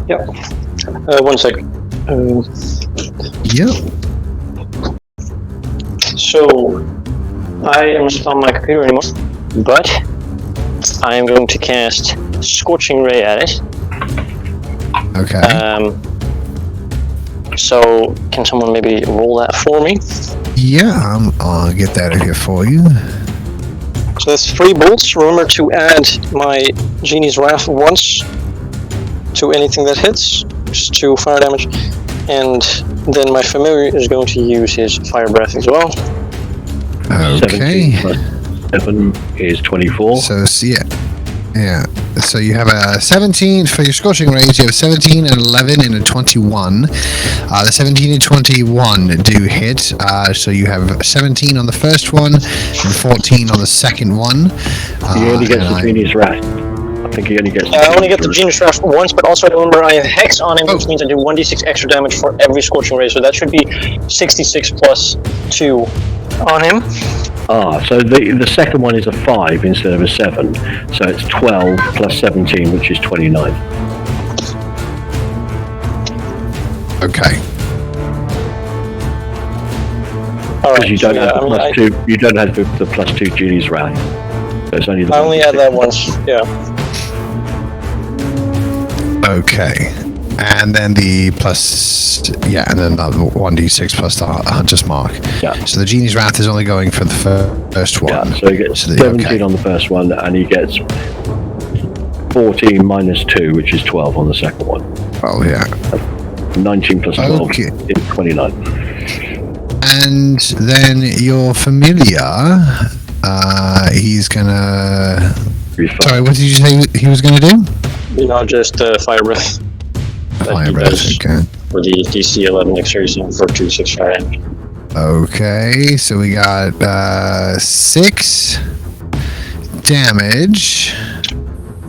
S4: Yep. 1 second.
S1: Yep.
S4: So, I am not on my computer anymore, but I am going to cast Scorching Ray at it.
S1: Okay.
S4: So, can someone maybe roll that for me?
S1: Yeah, I'll get that here for you.
S4: So that's 3 bolts. Remember to add my Genie's Wrath once to anything that hits, just 2 fire damage. And then my familiar is going to use his fire breath as well.
S1: Okay.
S2: 17 plus 7 is 24.
S1: So yeah. So you have a 17 for your scorching rays. You have 17, and 11, and a 21. The 17 and 21 do hit. So you have 17 on the first one and 14 on the second one.
S2: He only gets the Genie's Wrath. I think he only gets.
S4: I only get the Genie's Wrath once, but also remember I have Hex on him, which means I do 1d6 extra damage for every scorching ray. So that should be 66 plus 2 on him.
S2: So the second one is a 5 instead of a 7. So it's 12 plus 17, which is 29.
S1: Okay.
S2: Because you don't have the plus 2. You don't have the plus 2 Genie's Wrath. So it's only the
S4: I only had that once. Yeah.
S1: Okay. And then the plus, and then the 1d6 plus the Hunter's Mark.
S2: Yeah.
S1: So the Genie's Wrath is only going for the first one.
S2: Yeah, so he gets 17 on the first one, and he gets 14 minus 2, which is 12 on the second one.
S1: Oh, yeah.
S2: 19 plus 12 is 29.
S1: And then your familiar, he's gonna... Sorry, what did you say he was gonna do?
S4: Just fire breath.
S1: Fire breath, okay.
S4: For the DC 11 dexterity for 2d6 fire damage.
S1: Okay, so we got 6 damage.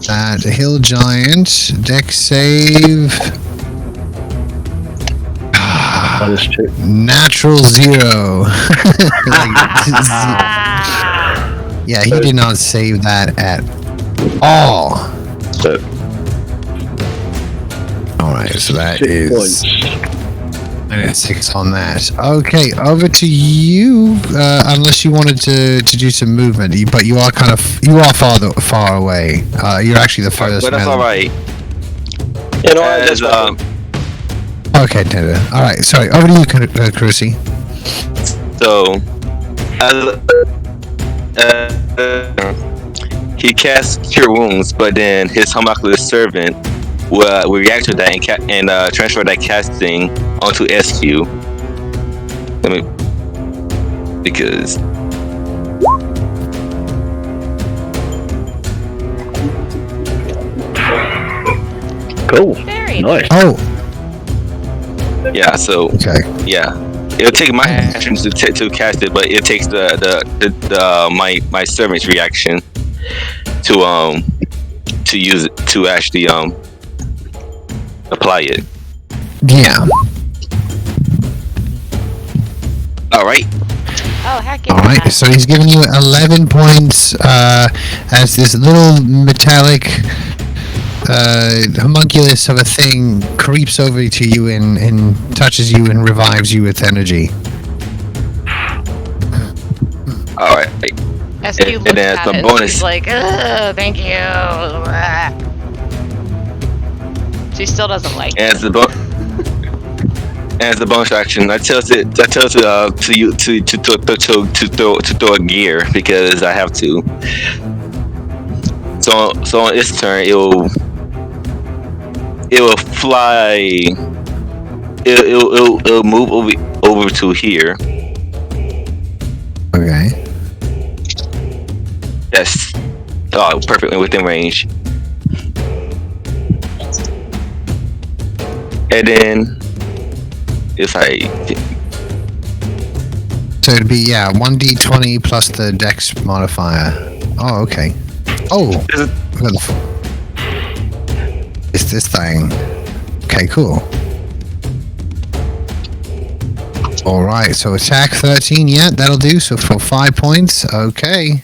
S1: At Hill Giant, Dex save.
S2: Minus 2.
S1: Natural 0. Yeah, he did not save that at all.
S2: So,
S1: alright, so that
S2: 6
S1: is
S2: points.
S1: I got 6 on that. Okay, over to you. Unless you wanted to do some movement, but you are far away. You're actually the furthest.
S5: But that's all right.
S1: Okay, Tender. All right, sorry. Over to you, Crucy.
S5: So, he casts Cure Wounds, but then his homunculus servant will react to that and transfer that casting onto SQ. Because
S2: cool.
S3: Very
S2: nice.
S1: Oh.
S5: Yeah. So.
S1: Okay.
S5: Yeah. It'll take my action to cast it, but it takes my servant's reaction to use it to actually apply it.
S1: Yeah.
S5: All right.
S3: Oh, heck yeah.
S1: All right. So he's giving you 11 points as this little metallic homunculus of a thing creeps over to you and touches you and revives you with energy.
S5: All right.
S3: SQ
S5: And
S3: looks
S5: then
S3: at
S5: some
S3: it.
S5: bonus.
S3: She's like, ugh, thank you. She still doesn't like it.
S5: As the bonus action, I tell it to you to throw a gear because I have to. So on its turn, it will fly. It'll move over to here.
S1: Okay.
S5: Yes. Oh, perfectly within range. And then if I
S1: So it'd be 1d20 plus the dex modifier. Oh, okay. Oh, what the it's this thing. Okay, cool. All right, so attack 13. Yeah, that'll do. So for 5 points. Okay.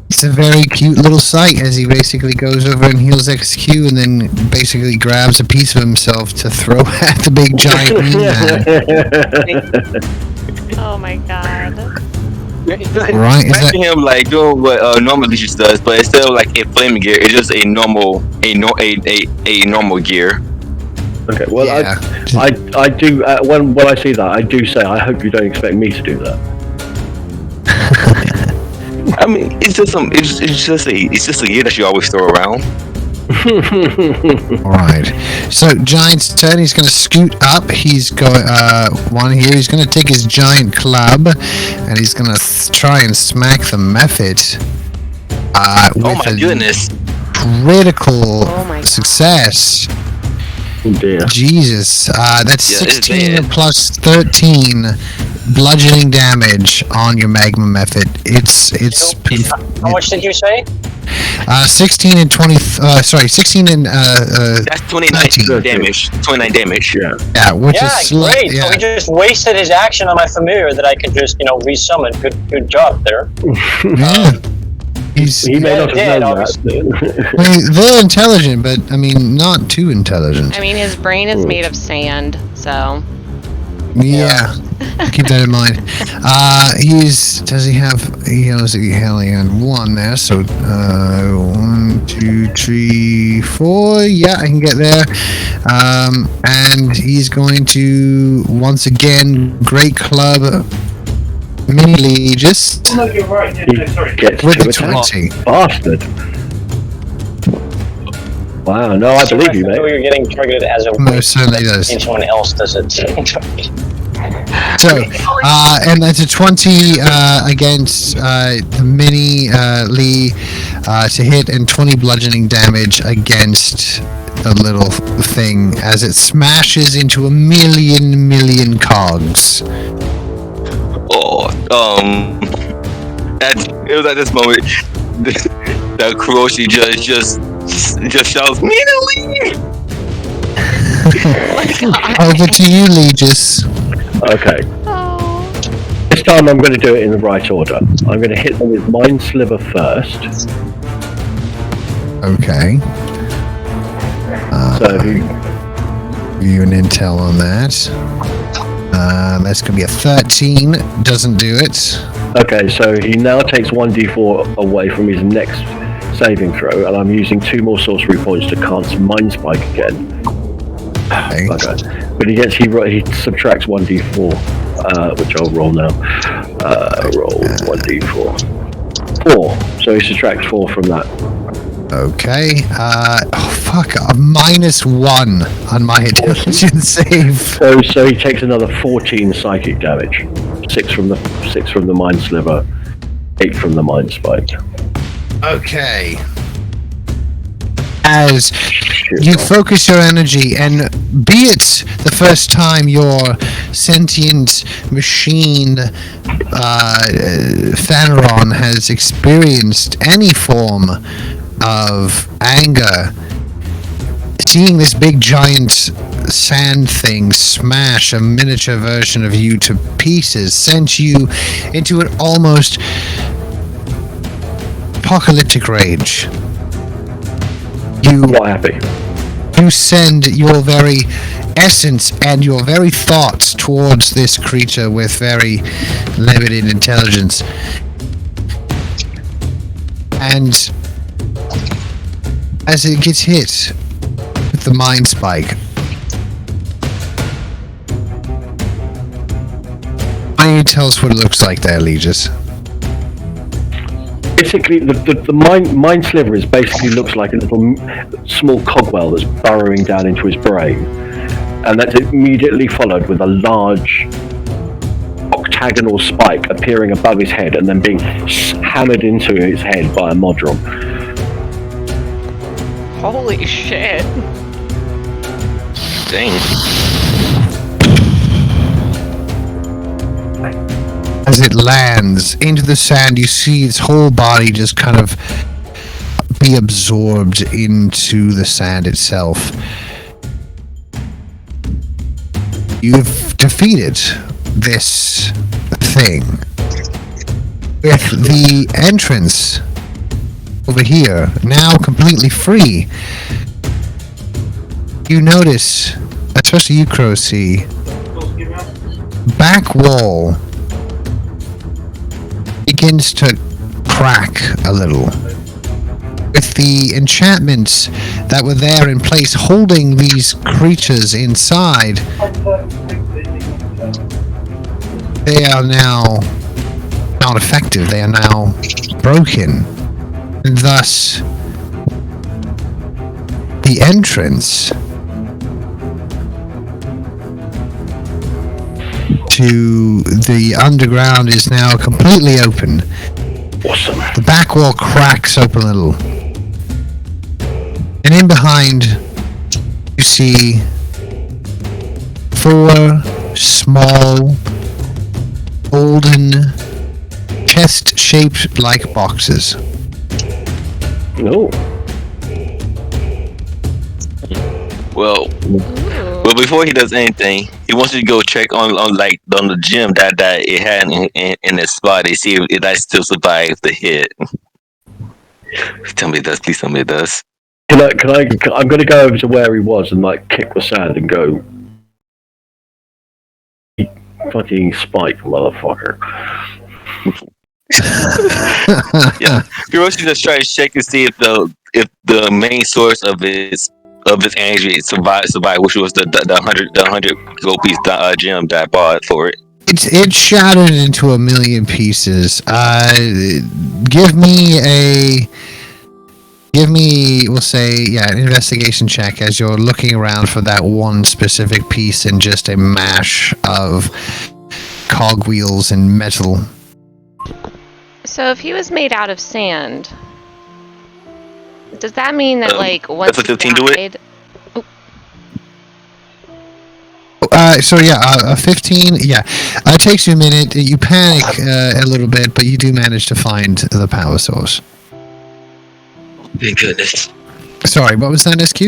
S1: It's a very cute little sight as he basically goes over and heals XQ and then basically grabs a piece of himself to throw at the big giant man.
S3: Oh my god.
S1: Right, is
S5: imagine him like doing what normal Legion does, but instead of like a flaming gear, it's just a normal gear.
S2: Okay, well,
S1: Yeah.
S2: I do, when I see that, I do say, I hope you don't expect me to do that.
S5: I mean, it's just a gear that you always throw around.
S1: Alright. So Giant's turn, he's gonna scoot up. He's going one here. He's gonna take his giant club and he's gonna try and smack the Mephit. With
S5: Oh my
S1: a
S5: goodness.
S1: critical
S3: Oh my God.
S1: success.
S2: Oh dear.
S1: Jesus. That's
S5: Yeah, it's
S1: 16
S5: bad.
S1: plus 13 bludgeoning damage on your magma Mephit. It's
S4: How much did you say?
S1: 16 and 20 16 and
S5: That's 29
S1: 19.
S5: damage. 29 damage.
S2: Yeah.
S1: yeah, which
S4: Yeah,
S1: is
S4: great. So he just wasted his action on my familiar that I could just, resummon. Good job there.
S1: yeah. He's
S2: He may
S4: Yeah,
S2: not
S4: it did,
S2: have known
S4: obviously.
S2: that.
S1: I mean, they're intelligent, but I mean, not too intelligent.
S3: I mean, his brain is made of sand, so.
S1: Yeah, keep that in mind. He only had one there, so 1, 2, 3, 4. Yeah, I can get there. And he's going to once again Great Club Mini Legis
S7: No, you're right. Yeah, no, sorry.
S2: Gets
S1: with
S2: to
S1: the
S2: attack.
S1: 20.
S2: Bastard. Wow, no, I believe you,
S4: I know
S2: mate.
S4: you're getting targeted as a
S1: Most certainly does.
S4: and someone else does it.
S1: So, and that's a 20 against the Mini Lee to hit, and 20 bludgeoning damage against the little thing as it smashes into a million cogs.
S5: Oh, it was at this moment that Kuroshi just shouts, "Minally!"
S1: Over to you, Legis.
S2: Okay.
S3: Oh.
S2: This time I'm going to do it in the right order. I'm going to hit them with Mind Sliver first.
S1: Okay.
S2: So if you
S1: You an intel on that. That's going to be a 13. Doesn't do it.
S2: Okay, so he now takes 1d4 away from his next saving throw, and I'm using 2 more sorcery points to cast Mind Spike again.
S1: Okay.
S2: Okay. But he subtracts 1d4, which I'll roll now. Roll 1d4. 4. So he subtracts 4 from that.
S1: Okay. Fuck. A -1 on my intelligence save.
S2: So he takes another 14 psychic damage. 6 from the Mind Sliver, 8 from the Mind Spike.
S1: Okay. As you focus your energy, and be it the first time your sentient machine Phaneron has experienced any form of anger, seeing this big giant sand thing smash a miniature version of you to pieces sent you into an almost apocalyptic rage. You
S2: I'm not happy.
S1: You send your very essence and your very thoughts towards this creature with very limited intelligence. And as it gets hit with the mind spike, why don't you tell us what it looks like there, Legis?
S2: Basically, the mind sliver is basically looks like a little small cogwell that's burrowing down into his brain, and that's immediately followed with a large octagonal spike appearing above his head and then being hammered into his head by a modron.
S3: Holy shit.
S5: Dang.
S1: As it lands into the sand, you see its whole body just kind of be absorbed into the sand itself. You've defeated this thing. With the entrance over here now completely free, you notice, especially you, Crow-C, back wall begins to crack a little. With the enchantments that were there in place holding these creatures inside, they are now not effective. They are now broken. And thus, the entrance to the underground is now completely open.
S2: Awesome.
S1: The back wall cracks open a little. And in behind, you see 4 small, golden, chest-shaped like boxes.
S2: No.
S5: Well, before he does anything, he wants you to go check on the gem that it had in its spot. They see if I still survive the hit. Tell me it does. Please tell me it does.
S2: Can I? I'm going to go over to where he was and kick the sand and go. "You fucking spike, motherfucker."
S5: Yeah, Hiroshi just try to check and see if the main source of his energy survived, which was the 100 gold piece gem that I bought for it.
S1: It's shattered into a million pieces. Give me, we'll say, an investigation check as you're looking around for that one specific piece in just a mash of cogwheels and metal.
S3: So if he was made out of sand, does that mean that once
S5: that's a 15
S3: he
S5: to it?
S3: died?
S1: A 15, it takes you a minute. You panic a little bit, but you do manage to find the power source.
S5: Thank goodness.
S1: Sorry, what was that, SQ?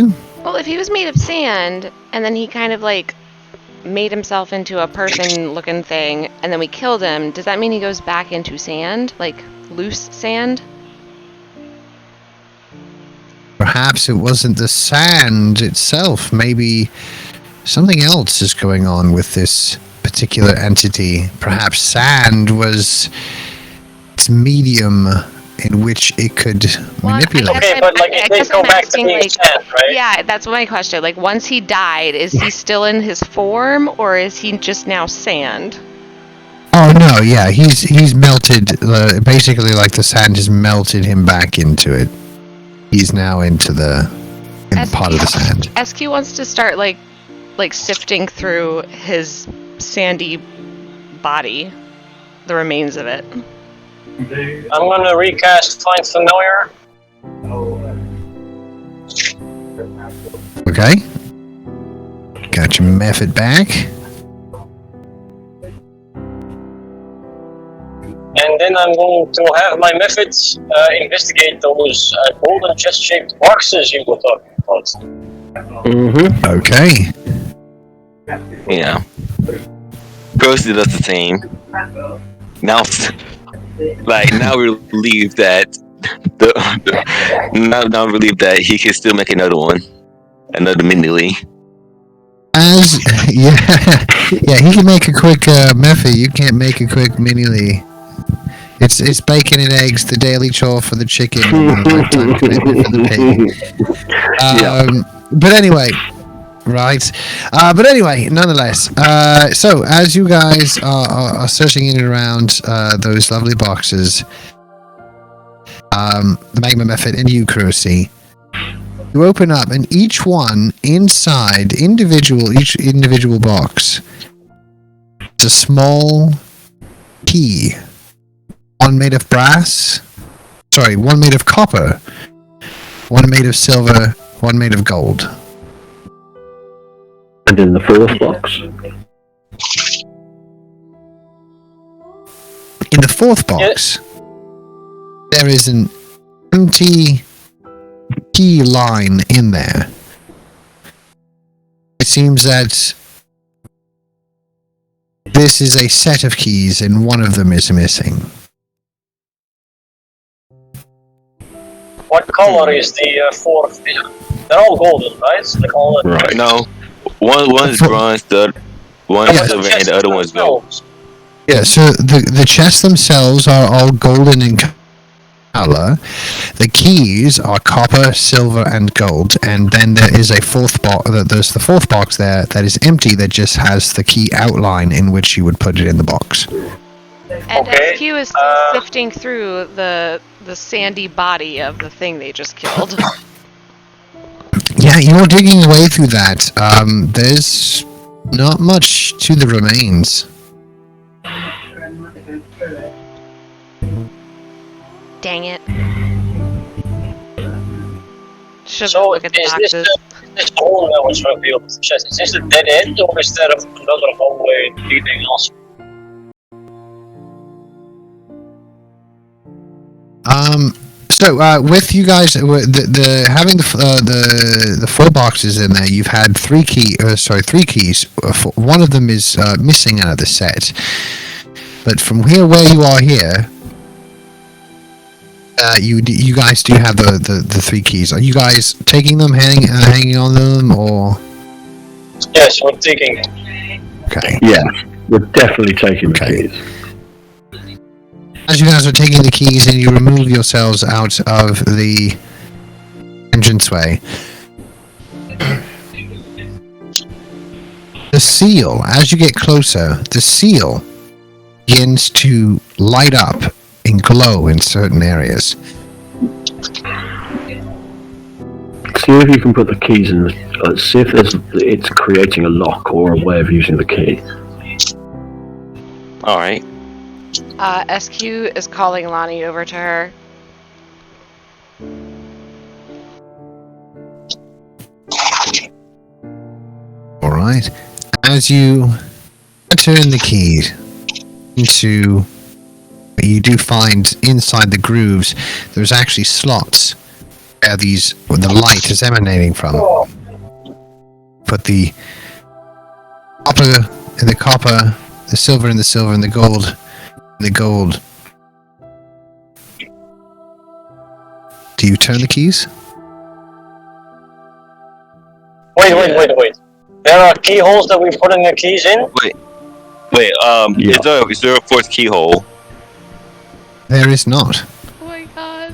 S3: Well, if he was made of sand, and then he kind of made himself into a person-looking thing, and then we killed him, does that mean he goes back into sand? Loose sand?
S1: Perhaps it wasn't the sand itself. Maybe something else is going on with this particular entity. Perhaps sand was its medium in which it could manipulate.
S4: Okay, but it did go back to being sand, right?
S3: Yeah, that's my question. Once he died, is he still in his form, or is he just now sand?
S1: Oh no, yeah, he's melted. Basically, the sand has melted him back into it. He's now into the part of the sand.
S3: SQ wants to start sifting through his sandy body, the remains of it.
S4: I'm gonna recast Find Familiar.
S1: Okay. Got your method back.
S4: And then I'm going to have my methods investigate those golden chest-shaped boxes you were talking about.
S2: Mm-hmm.
S1: Okay.
S5: Yeah. Ghosty does the same. Now we're relieved that Now relieved that he can still make another mini-lee.
S1: As yeah, he can make a quick Murphy. You can't make a quick mini-lee. It's bacon and eggs, the daily chore for the chicken, and the lifetime commitment for the pig. But anyway, right. But anyway, nonetheless. So as you guys are searching in and around those lovely boxes, the Magma Method and you, Kurosi, you open up, and each one inside each individual box is a small key. One made of brass, one made of copper, one made of silver, one made of gold.
S2: And in the fourth box?
S1: In the fourth box, there is an empty key line in there. It seems that this is a set of keys and one of them is missing.
S7: What color is the fourth? They're all golden, right? Like all
S2: right.
S5: No, one is bronze, the one is silver, and the other one is gold.
S1: Yeah, so the chests themselves are all golden in color. The keys are copper, silver, and gold, and then there is a fourth box. There's the fourth box there that is empty, that just has the key outline in which you would put it in the box.
S3: And
S7: Okay,
S3: SQ is still sifting through the sandy body of the thing they just killed.
S1: Yeah, you're digging away through that. There's not much to the remains.
S3: Dang it. Should
S7: So
S3: look at the
S7: is
S3: boxes.
S7: this hole that was revealed with the chest? Is this a dead end, or is there another hallway leading elsewhere?
S1: So with you guys, having the four boxes in there, you've had three keys. One of them is missing out of the set. But from where you are here, you guys do have the three keys. Are you guys taking them, hanging on them, or?
S7: Yes, we're taking.
S1: Okay.
S2: Yeah, we're definitely taking the keys.
S1: As you guys are taking the keys and you remove yourselves out of the entranceway, the seal, as you get closer, the seal begins to light up and glow in certain areas.
S2: See if you can put the keys in. See if it's creating a lock or a way of using the key.
S5: All right.
S3: SQ is calling Lonnie over to her.
S1: Alright. As you turn the key into, you do find inside the grooves, there's actually slots where the light is emanating from. Put the copper, the silver in the silver, and the gold. The gold. Do you turn the keys?
S7: Wait. There are keyholes that we're putting the keys in?
S5: Wait,
S2: Yeah.
S5: is there a fourth keyhole?
S1: There is not.
S3: Oh my god.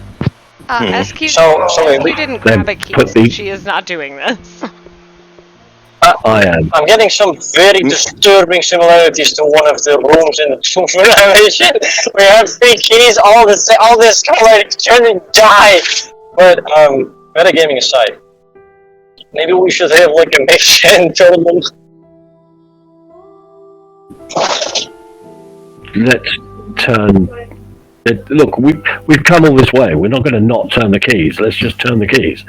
S3: SQ,
S7: So
S3: SQ didn't grab a key, so she is not doing this.
S2: I am.
S7: I'm getting some very disturbing similarities to one of the rooms in the Tomb of Annihilation. We have three keys, all this kind of like turn and die. But metagaming aside, maybe we should have like a mission tournament.
S2: Let's turn. Look, we've come all this way. We're not going to not turn the keys. Let's just turn the keys.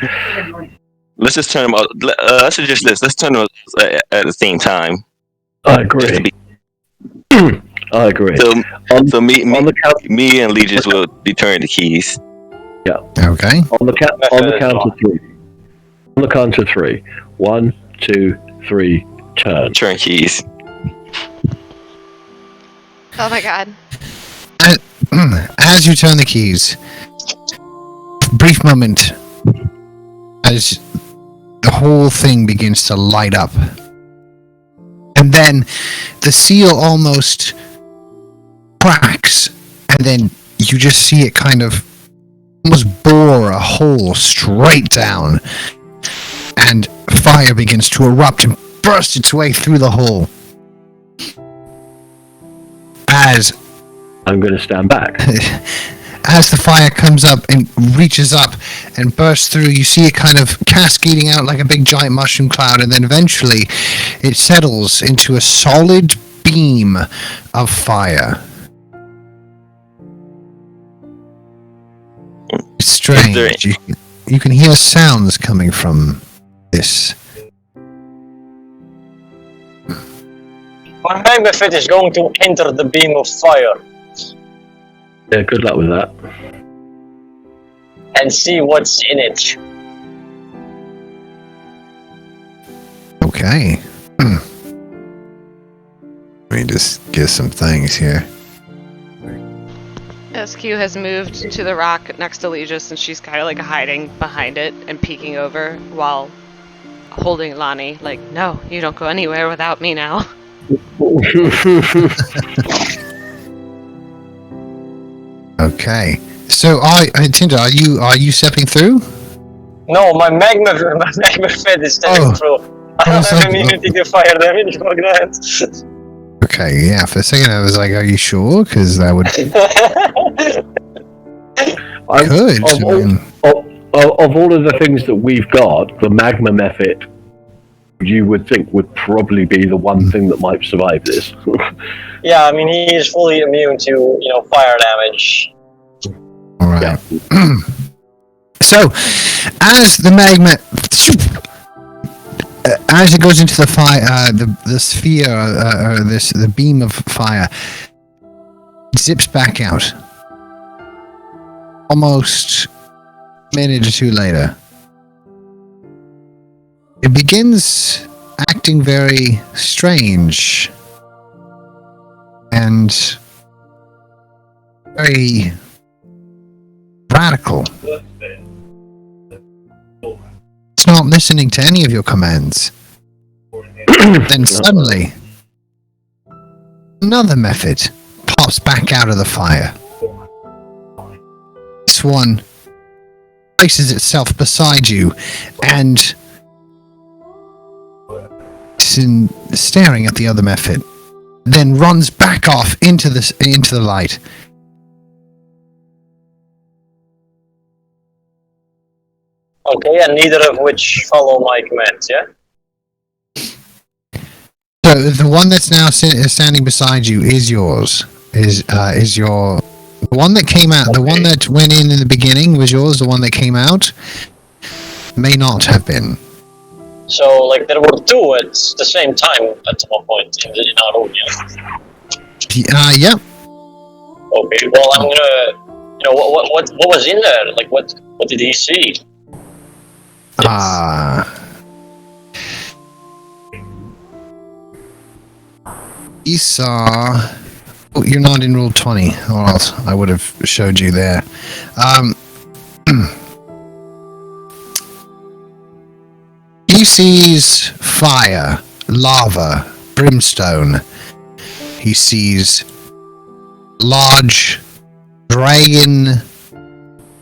S5: Let's just turn them. I suggest this. Let's turn them at the same time.
S2: I agree. I agree.
S5: So me and Legis will be turning the keys.
S2: Yeah.
S1: Okay.
S2: On the count of three. On the count of three. 1, 2, 3. Turn.
S5: Turn keys.
S3: Oh my god.
S1: As you turn the keys, brief moment as the whole thing begins to light up. And then the seal almost cracks, and then you just see it kind of almost bore a hole straight down, and fire begins to erupt and burst its way through the hole. As
S2: I'm going to stand back.
S1: As the fire comes up and reaches up and bursts through, you see it kind of cascading out like a big giant mushroom cloud, and then eventually it settles into a solid beam of fire. It's strange. You can hear sounds coming from this.
S7: My magma fit is going to enter the beam of fire
S2: Yeah, good luck with that.
S7: and see what's in it.
S1: Okay. Let me just get some things here.
S3: SQ has moved to the rock next to Legis, and she's kind of like hiding behind it and peeking over while holding Lonnie. Like, no, you don't go anywhere without me now.
S1: Okay. So, Tinder, are you stepping through?
S7: No, my magma fit is stepping through. I don't have
S1: okay.
S7: immunity to fire damage for that.
S1: Okay, yeah. For a second, I was like, "Are you sure?" Because that would could.
S2: Of all of the things that we've got, the magma method, you would think would probably be the one thing that might survive this.
S7: Yeah, I mean, he is fully immune to, fire damage.
S1: All right. So, as the magma, as it goes into the fire, the sphere, the beam of fire, zips back out. Almost a minute or two later, it begins acting very strange and very radical. It's not listening to any of your commands. Then suddenly, another method pops back out of the fire. This one places itself beside you and staring at the other method, then runs back off into the light.
S7: Okay, and neither of which follow my commands, yeah?
S1: So the one that's now standing beside you is yours. Is your the one that came out? Okay. The one that went in the beginning was yours. The one that came out may not have been.
S7: So, there were two at the same time at one point in our room, yeah?
S1: Yeah.
S7: Okay, well, I'm gonna... what was in there? What did he see?
S1: He saw... Oh, you're not in Rule 20, or else I would have showed you there. He sees fire, lava, brimstone. He sees large dragon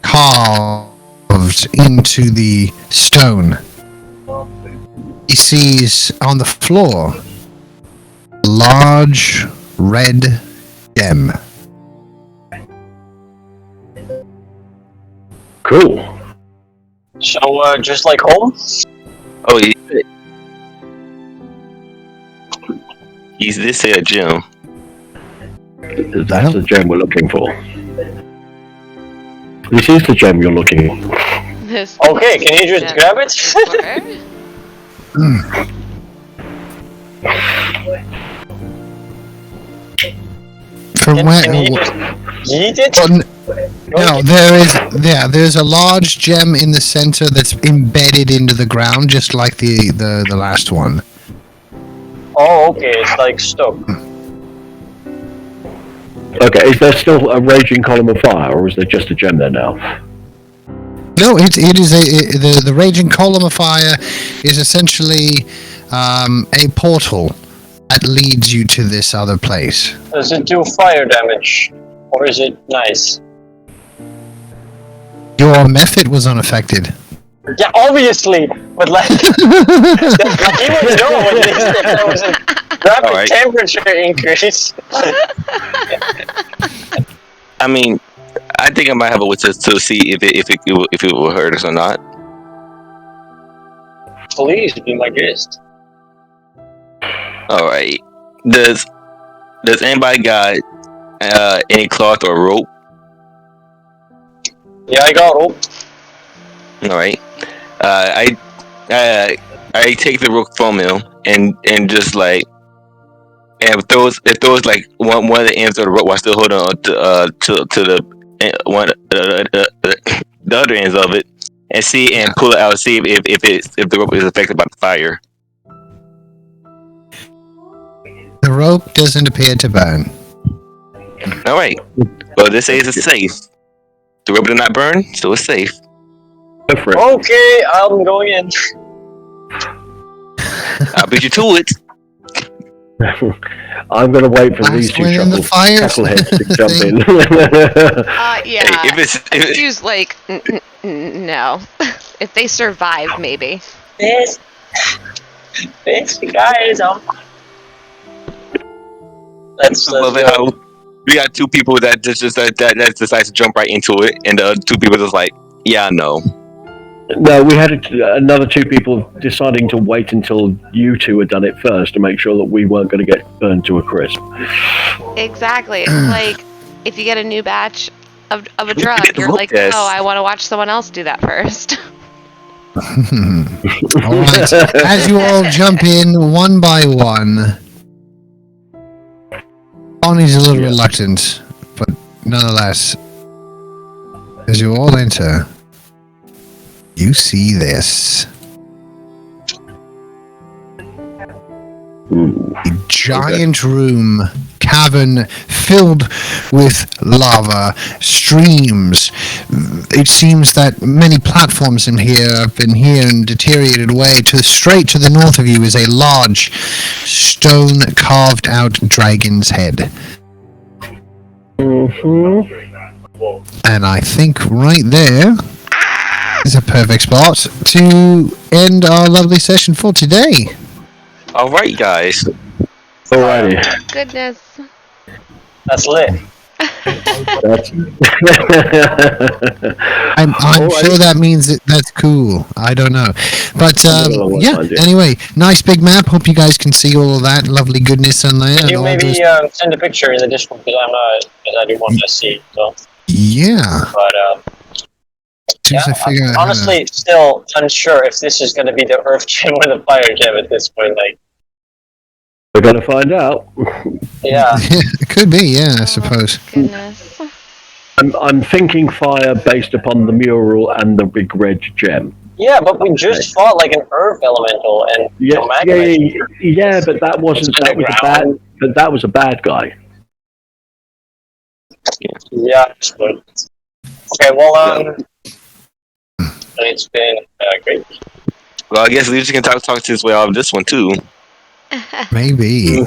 S1: carved into the stone. He sees on the floor a large red gem.
S2: Cool.
S7: So, just like home?
S5: Oh, this say a gem.
S2: That's the gem we're looking for. This is the gem you're looking for.
S7: Okay, can you just grab it?
S1: From where?
S7: Can you just yeet it?
S1: No, there's a large gem in the center that's embedded into the ground, just like the last one.
S7: Oh, okay, it's stuck.
S2: Okay, is there still a raging column of fire, or is there just a gem there now?
S1: No, it is the raging column of fire is essentially a portal that leads you to this other place.
S7: Does it do fire damage? Or is it nice?
S1: Your method was unaffected.
S7: Yeah, obviously, but like, he would know when they said there was a rapid
S5: Alright.
S7: temperature increase.
S5: I mean, I think I might have a witch to see if it will hurt us or not.
S7: Please be my guest.
S5: All right. Does anybody got any cloth or rope?
S7: Yeah, I got rope.
S5: All right. I take the rope from him and just like and throws like one of the ends of the rope while still holding on to the one the other ends of it and pull it out, see if the rope is affected by the fire.
S1: The rope doesn't appear to burn.
S5: All right. Well, this says it's safe. The rope did not burn, so it's safe.
S2: Go for it.
S7: Okay, I'm going in.
S5: I'll beat you to it.
S2: I'm going to wait for
S1: Last
S2: these two
S1: one in the fire
S2: chuckleheads to jump in.
S3: Yeah.
S5: Hey, if it's
S3: Use like no. If they survive, maybe.
S7: This guys, Let's
S5: I love it how we got two people that just that decide to jump right into it, and the other two people just like, yeah, I know.
S2: No, we had another two people deciding to wait until you two had done it first to make sure that we weren't going to get burned to a crisp.
S3: Exactly. It's like if you get a new batch of a drug,
S5: get
S3: you're
S5: looked
S3: like,
S5: at.
S3: oh, I want to watch someone else do that first.
S1: Alright, as you all jump in one by one, Bonnie's a little reluctant, but nonetheless, as you all enter, you see this. A giant room, cavern filled with lava, streams. It seems that many platforms in here have been here and deteriorated away. Straight to the north of you is a large stone carved out dragon's head. And I think right there is a perfect spot to end our lovely session for today.
S5: All right, guys.
S2: Alrighty.
S3: Goodness.
S7: That's lit.
S2: That's
S1: I'm
S2: Alrighty.
S1: sure that means that's cool. I don't know. But yeah,
S2: I'll do.
S1: anyway, nice big map. Hope you guys can see all of that lovely goodness on there.
S7: Can
S1: and
S7: you
S1: all
S7: maybe
S1: those-
S7: send a picture in the Discord because I do want to see. So,
S1: Yeah.
S7: but
S1: As soon as I figure out how to-
S7: honestly, still unsure if this is going to be the Earth Gem or the Fire Gem at this point. Like,
S2: we're going to find out.
S7: yeah,
S1: it could be, yeah, I suppose.
S3: Goodness.
S2: I'm thinking fire based upon the mural and the big red gem.
S7: yeah, but we just fought like an Earth Elemental and
S2: Yeah,
S7: magma.
S2: yeah, but that wasn't. That was a bad. But that was a bad guy.
S7: Yeah, I suppose. Okay, well, it's been great.
S5: Well, I guess we can talk to his way out of this one too.
S1: Maybe.